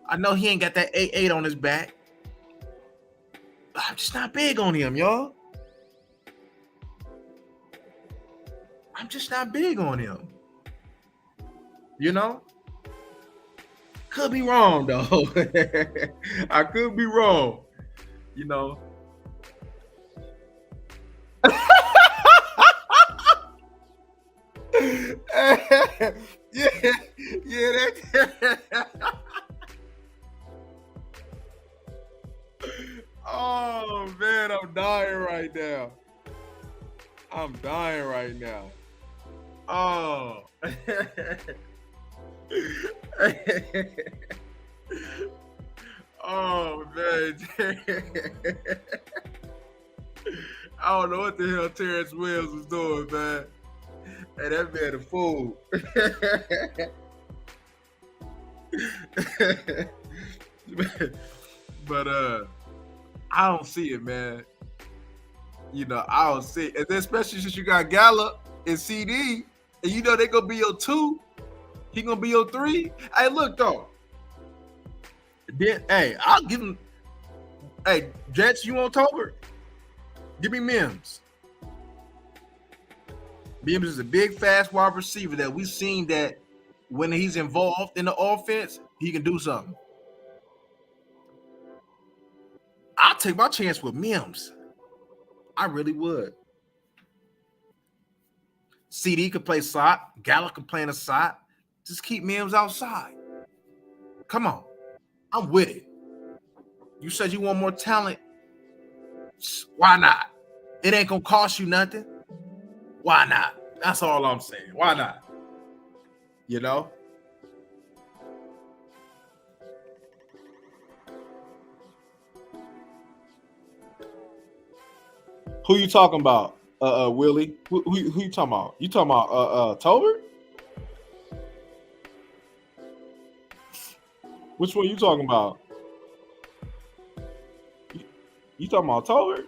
Speaker 1: I know he ain't got that 8 on his back. But I'm just not big on him, y'all. I'm just not big on him. Could be wrong though. I could be wrong. Oh man, I'm dying right now. Oh. Oh man. I don't know what the hell Terrence Williams was doing, man. Hey, that man a fool. But I don't see it, man. I don't see it. And especially since you got Gallup and CD, and they gonna be your 2. He gonna be your 3. Hey, look though. Then, hey, I'll give him. Hey, Jets, you on Tober? Give me Mims. Mims is a big, fast wide receiver that we've seen that when he's involved in the offense, he can do something. I'll take my chance with Mims. I really would. CD could play slot. Gallup could play in the slot. Just keep Mims outside. Come on. I'm with it. You said you want more talent. Why not? It ain't going to cost you nothing. Why not? That's all I'm saying. Why not? You know? Who you talking about? Willie? Who you talking about? You talking about Tolbert? Which one you talking about? You talking about Tolbert?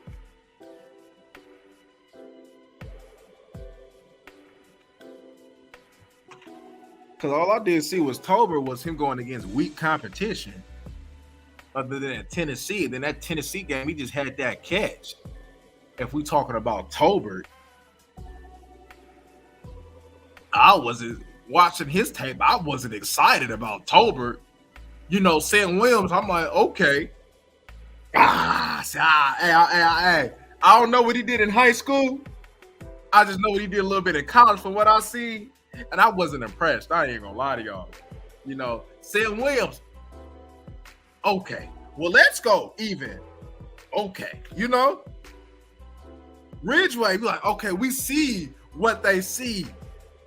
Speaker 1: Because all I did see was Tolbert was him going against weak competition. Other than Tennessee, then that Tennessee game, he just had that catch. If we talking about Tolbert, I wasn't watching his tape. I wasn't excited about Tolbert. You know, Sam Williams, I'm like, okay. I don't know what he did in high school. I just know what he did a little bit in college from what I see. And I wasn't impressed. I ain't gonna lie to y'all. You know, Sam Williams, okay. Well, let's go even. Okay, you know? Ridgeway, be like, okay, we see what they see,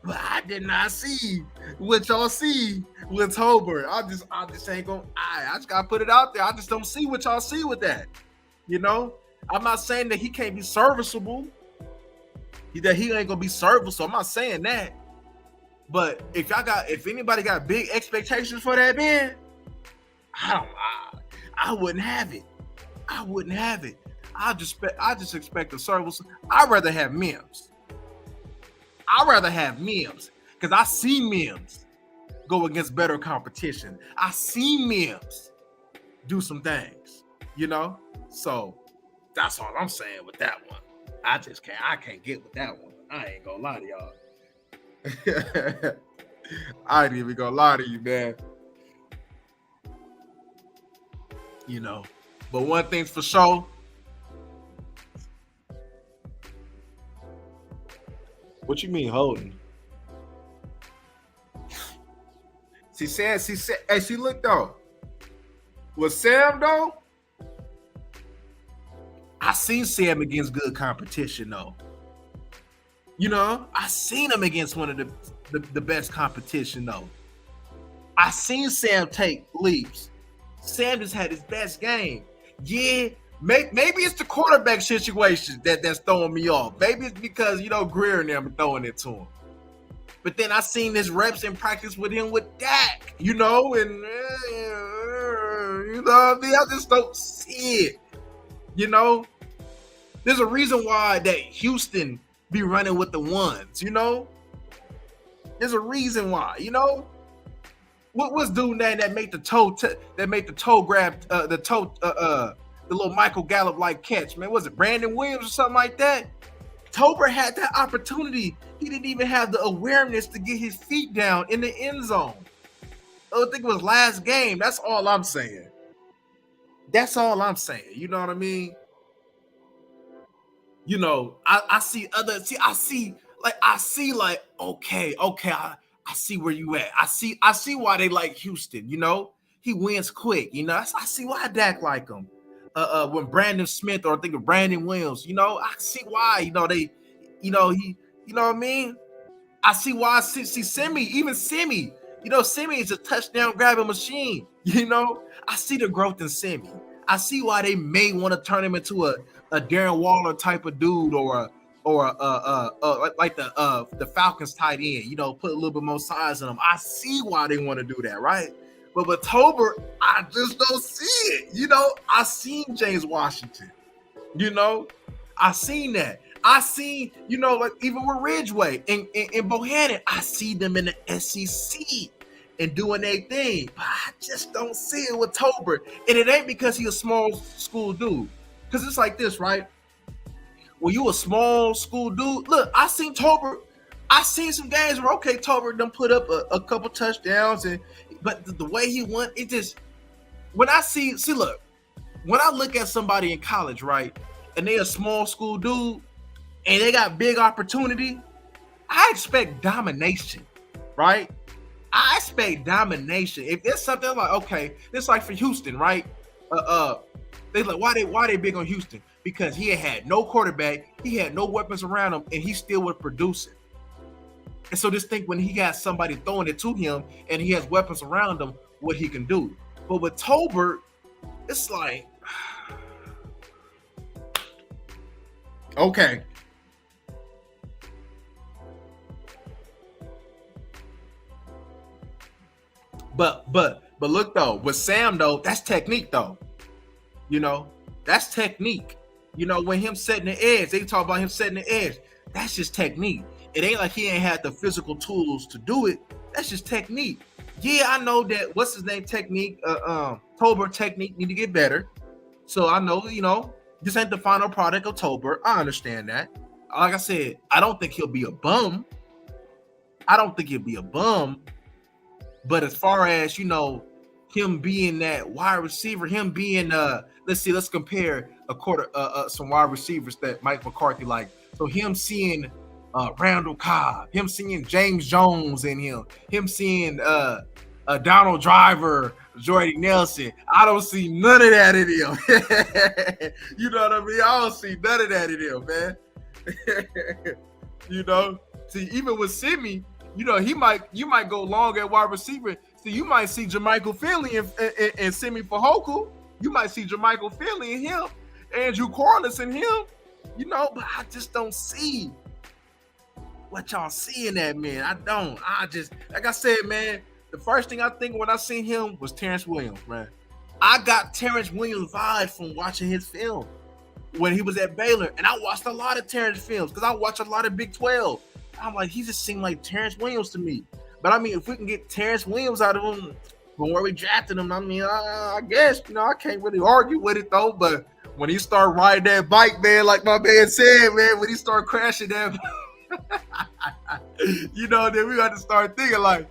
Speaker 1: but I did not see what y'all see with Tolbert. I just ain't gonna. I just gotta put it out there. I just don't see what y'all see with that. You know, I'm not saying that he can't be serviceable. That he ain't gonna be serviceable. So I'm not saying that. But if anybody got big expectations for that man, I wouldn't have it. I wouldn't have it. I just expect a service. I'd rather have Mims. Because I see Mims go against better competition. I see Mims do some things, you know? So that's all I'm saying with that one. I can't get with that one. I ain't gonna lie to y'all. I ain't even gonna lie to you, man. You know, but one thing's for sure. What you mean holding? See, look though. With Sam though, I seen Sam against good competition though. You know, I seen him against one of the best competition though. I seen Sam take leaps. Sam just had his best game. Yeah, maybe it's the quarterback situation that's throwing me off. Maybe it's because, you know, Greer and them throwing it to him. But then I seen his reps in practice with him with Dak, you know, and you know what I mean? I just don't see it. You know, there's a reason why that Houston be running with the ones, you know. There's a reason why, you know. What was dude that made the toe grab the little Michael Gallup like catch, man? Was it Brandon Williams or something like that? Tolbert had that opportunity. He didn't even have the awareness to get his feet down in the end zone. I think it was last game. That's all I'm saying. You know what I mean? You know, I see okay, I see where you at. I see why they like Houston, you know? He wins quick, you know? I see why Dak like him. When Brandon Smith or I think of Brandon Williams, you know, I see why, you know, they, you know, he, you know what I mean? I see why I see Simi, you know, Simi is a touchdown grabbing machine, you know? I see the growth in Simi. I see why they may want to turn him into a Darren Waller type of dude or like the Falcons tight end, you know, put a little bit more size in them. I see why they want to do that, right? But with Tolbert, I just don't see it. You know, I seen James Washington. You know, I seen that. I seen, you know, like even with Ridgeway and Bohannon, I see them in the SEC and doing their thing. But I just don't see it with Tolbert. And it ain't because he's a small school dude. Because it's like this, right? When you a small school dude, look, I seen Tolbert. I seen some games where, okay, Tolbert done put up a couple touchdowns, but the way he won, it just, when I see, look, when I look at somebody in college, right, and they a small school dude and they got big opportunity, I expect domination, right? I expect domination. If it's something like, okay, it's like for Houston, right? They like why they big on Houston? Because he had no quarterback, he had no weapons around him, and he still was producing. And so just think when he got somebody throwing it to him and he has weapons around him, what he can do. But with Tolbert, it's like, okay. But look though, with Sam though, that's technique though. You know, that's technique. You know, when him setting the edge, they talk about him setting the edge. That's just technique. It ain't like he ain't had the physical tools to do it. That's just technique. Yeah, I know that. What's his name? Technique. Tolbert technique need to get better. So I know, you know, this ain't the final product of Tolbert. I understand that. Like I said, I don't think he'll be a bum. I don't think he'll be a bum. But as far as, you know, him being that wide receiver, him being let's compare some wide receivers that Mike McCarthy like. So him seeing Randall Cobb, him seeing James Jones in him seeing Donald Driver, Jordy Nelson. I don't see none of that in him. You know what I mean? I don't see none of that in him, man. You know, see, even with Simi, you know, you might go long at wide receiver. So you might see Jermichael Finley and Simi Fehoko. You might see Jermichael Finley in him, Andrew Corliss in him. You know, but I just don't see what y'all see in that man. I don't. I just, like I said, man, the first thing I think when I seen him was Terrence Williams, man. I got Terrence Williams vibes from watching his film when he was at Baylor. And I watched a lot of Terrence films because I watch a lot of Big 12. I'm like, he just seemed like Terrence Williams to me. But I mean, if we can get Terrence Williams out of him from where we drafted him, I mean, I guess, you know, I can't really argue with it though. But when he started riding that bike, man, like my man said, man, when he started crashing that, you know, then we got to start thinking like,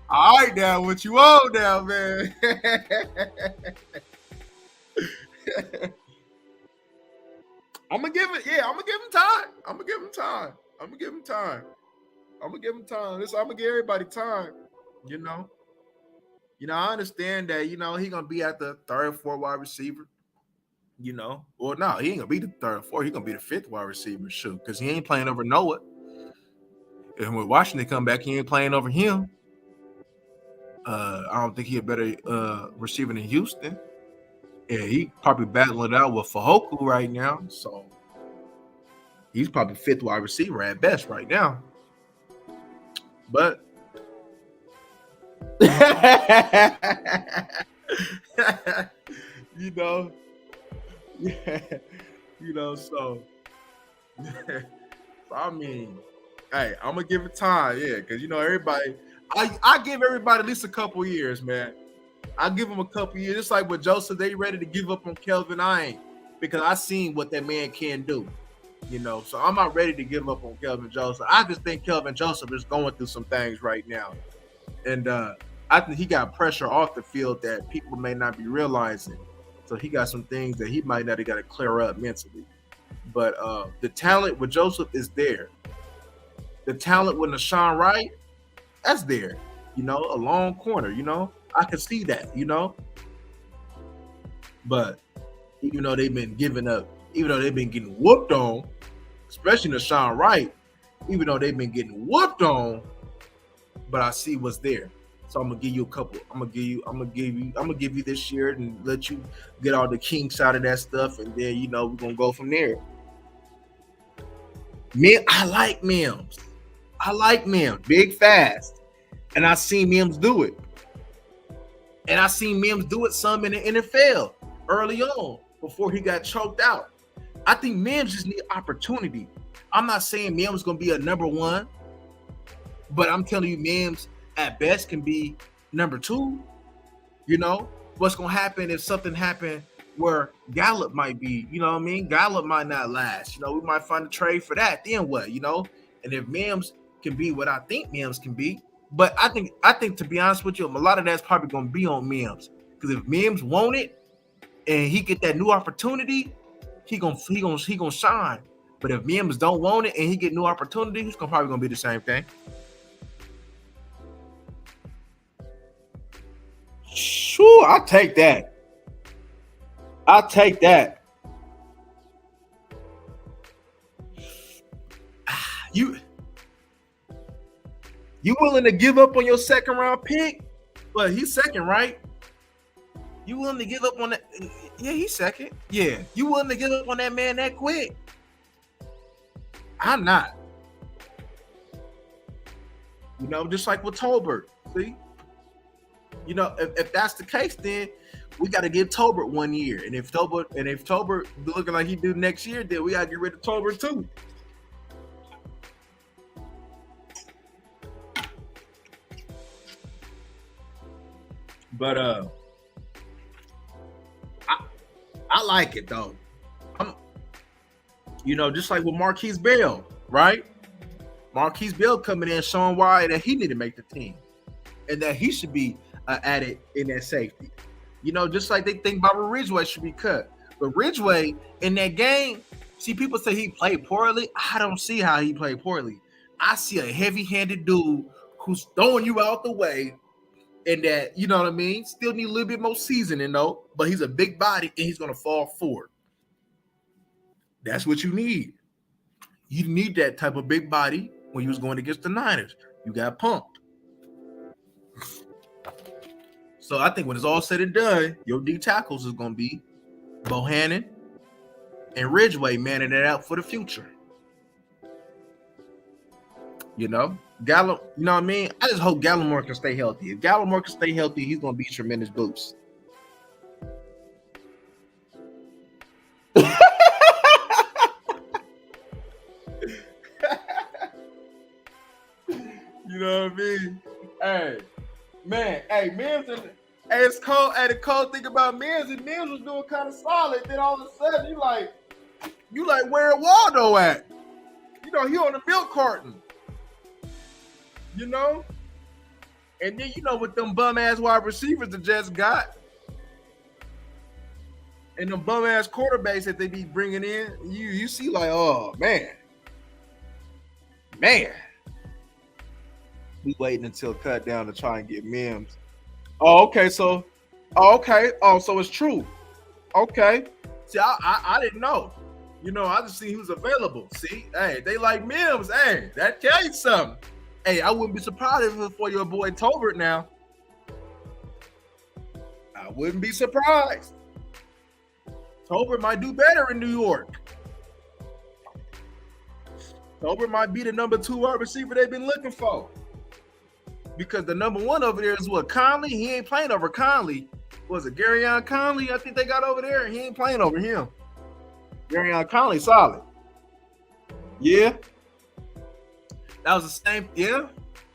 Speaker 1: all right, now, what you on now, man? I'm gonna give him time. I'm gonna give him time. I'm gonna give everybody time. You know, I understand that. You know, he gonna be at the third, fourth wide receiver. You know, or no, he ain't gonna be the third, fourth. He gonna be the fifth wide receiver, shoot, because he ain't playing over Noah. And when Washington come back, he ain't playing over him. I don't think he a better receiver than Houston. Yeah, he probably battling it out with Fehoko right now. So he's probably fifth wide receiver at best right now. But you know, so I mean, hey, I'm gonna give it time, yeah, because you know everybody. I give everybody at least a couple years, man. I give them a couple years. It's like with Joseph, they ready to give up on Kelvin. I ain't, because I seen what that man can do. You know, so I'm not ready to give up on Kelvin Joseph. I just think Kelvin Joseph is going through some things right now. And I think he got pressure off the field that people may not be realizing. So he got some things that he might not have got to clear up mentally. But the talent with Joseph is there. The talent with Nashawn Wright, that's there. You know, a long corner, you know. I can see that, you know. But even though they've been giving up, even though they've been getting whooped on, especially Nashawn Wright, even though they've been getting whooped on, but I see what's there. So I'm gonna give you a couple. I'm gonna give you this year and let you get all the kinks out of that stuff, and then you know we're gonna go from there. Man, I like Mims. Big fast, and I seen Mims do it. And I seen Mims do it some in the NFL early on before he got choked out. I think Mims just need opportunity. I'm not saying Mims is gonna be a number one, but I'm telling you, Mims at best can be number two. You know, what's gonna happen if something happened where Gallup might be, you know what I mean? Gallup might not last. You know, we might find a trade for that. Then what, you know? And if Mims can be what I think Mims can be, but I think to be honest with you, a lot of that's probably gonna be on Mims. Because if Mims want it and he get that new opportunity, he gonna shine. But if Mims don't want it and he get new opportunity, he's probably gonna be the same thing. Sure, I'll take that. I'll take that. You willing to give up on your second round pick? Well, he's second, right? You willing to give up on that? Yeah, he's second. Yeah, you willing to give up on that man that quick? I'm not. You know, just like with Tolbert. See, you know, if that's the case, then we got to give Tolbert 1 year, and if Tolbert looking like he do next year, then we got to get rid of Tolbert too. But I like it though. You know, just like with Marquise Bell, right? Marquise Bell coming in showing why that he need to make the team and that he should be added in that safety. You know, just like they think Bobby Ridgeway should be cut. But Ridgeway in that game, see, people say he played poorly. I don't see how he played poorly. I see a heavy-handed dude who's throwing you out the way, and that, you know what I mean, still need a little bit more seasoning though, but he's a big body and he's going to fall forward. That's what you need. You need that type of big body when you was going against the Niners. You got pumped. So I think when it's all said and done, your D tackles is going to be Bohannon and Ridgeway manning it out for the future. You know, Gallo, you know what I mean? I just hope Gallimore can stay healthy. If Gallimore can stay healthy, he's going to be a tremendous boost. You know what I mean? Hey, man, hey, Mims, and it's cold. Hey, the cold thing about Mims, and Mims was doing kind of solid. Then all of a sudden, you like where Waldo at? You know, he on the milk carton. You know, and then you know with them bum ass wide receivers the Jets got, and them bum ass quarterbacks that they be bringing in, you see like, oh man, we waiting until cut down to try and get Mims. Oh, okay, so, so it's true. Okay, see, I didn't know. You know, I just see who's available. See, hey, they like Mims. Hey, that tell you something. Hey, I wouldn't be surprised if it was for your boy Tolbert now. I wouldn't be surprised. Tolbert might do better in New York. Tolbert might be the number 2 wide receiver they've been looking for. Because the number 1 over there is what, Conley? He ain't playing over Conley. Was it Garyon Conley? I think they got over there. He ain't playing over him. Garyon Conley solid. Yeah. That was the same. Yeah.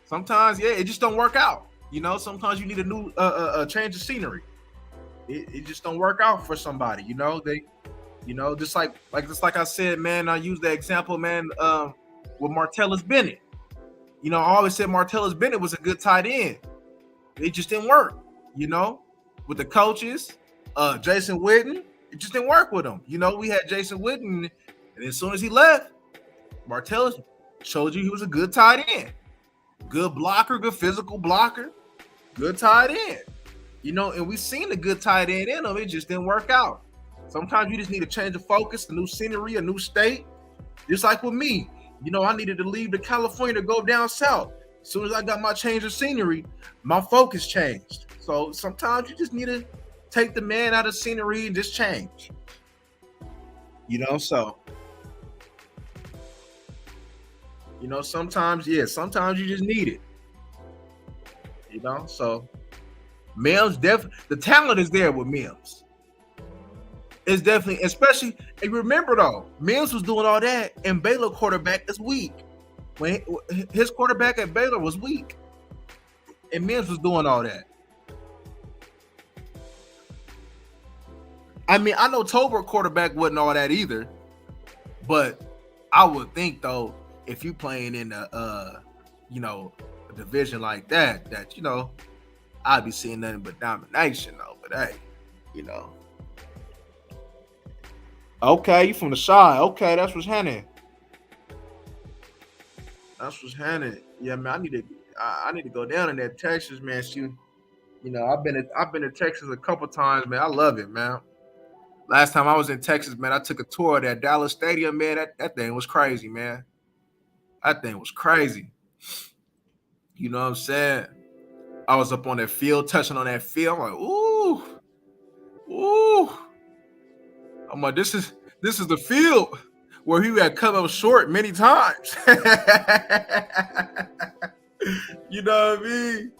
Speaker 1: Sometimes, yeah, it just don't work out. You know, sometimes you need a new change of scenery. It just don't work out for somebody. You know, just like I said, man. I use that example, man, with Martellus Bennett. You know, I always said Martellus Bennett was a good tight end. It just didn't work. You know, with the coaches, Jason Witten, it just didn't work with him. You know, we had Jason Witten, and as soon as he left, Martellus showed you he was a good tight end. Good blocker, good physical blocker, good tight end. You know, and we seen a good tight end in him. It just didn't work out. Sometimes you just need to change of focus, a new scenery, a new state. Just like with me. You know, I needed to leave to California to go down south. As soon as I got my change of scenery, my focus changed. So sometimes you just need to take the man out of scenery and just change. You know, so. You know, sometimes you just need it. You know, so Mims definitely, the talent is there with Mims. It's definitely, especially, and remember though, Mims was doing all that, and Baylor quarterback is weak. When his quarterback at Baylor was weak, and Mims was doing all that. I mean, I know Tolbert quarterback wasn't all that either, but I would think though, if you playing in a division like that, you know, I'd be seeing nothing but domination though. But hey, you know, Okay, you from the side. Okay, that's what's happening. That's what's happening. Yeah, man. I need to go down in that Texas, man. Shoot, I've been to Texas a couple times, man. I love it, man. Last time I was in Texas, man, I took a tour of that Dallas Stadium, man. That thing was crazy, man. That thing was crazy. You know what I'm saying? I was up on that field, touching on that field. I'm like, ooh, ooh. I'm like, this is the field where he had come up short many times. You know what I mean?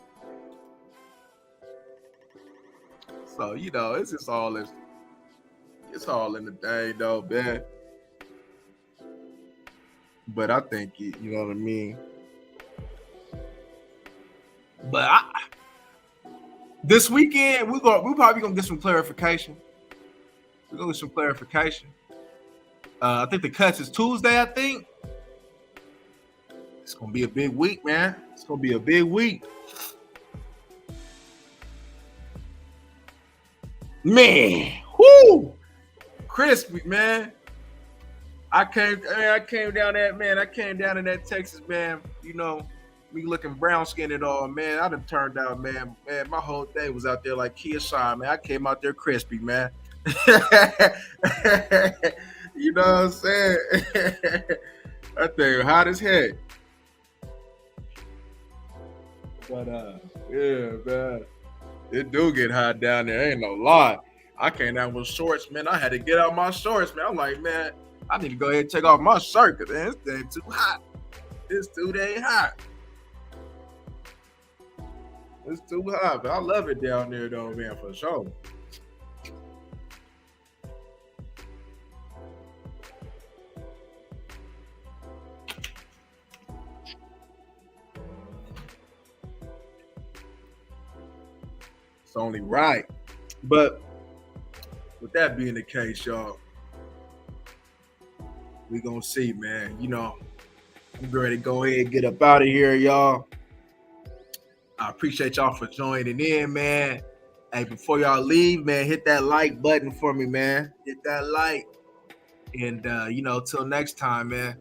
Speaker 1: So it's just it's all in the thing, though, man. But I think you know what I mean. But this weekend we probably gonna get some clarification. We're gonna get some clarification. I think the cuts is Tuesday. I think it's gonna be a big week, man. It's gonna be a big week, man. Whoo, crispy, man. I came down that man. I came down in that Texas, man. Me looking brown skinned and all, man. I done turned out, man. Man, my whole day was out there like Kia Shine, man. I came out there crispy, man. You know what I'm saying? That thing hot as heck. But yeah, man. It do get hot down there. Ain't no lie. I came down with shorts, man. I had to get out my shorts, man. I'm like, man, I need to go ahead and take off my shirt because this thing too hot. It's too dang hot. It's too hot, but I love it down there though, man, for sure. It's only right. But with that being the case, y'all, we gonna see, man. I'm ready to go ahead and get up out of here, y'all. I appreciate y'all for joining in, man. Hey, before y'all leave, man, hit that like button for me, man. Hit that like. And till next time, man.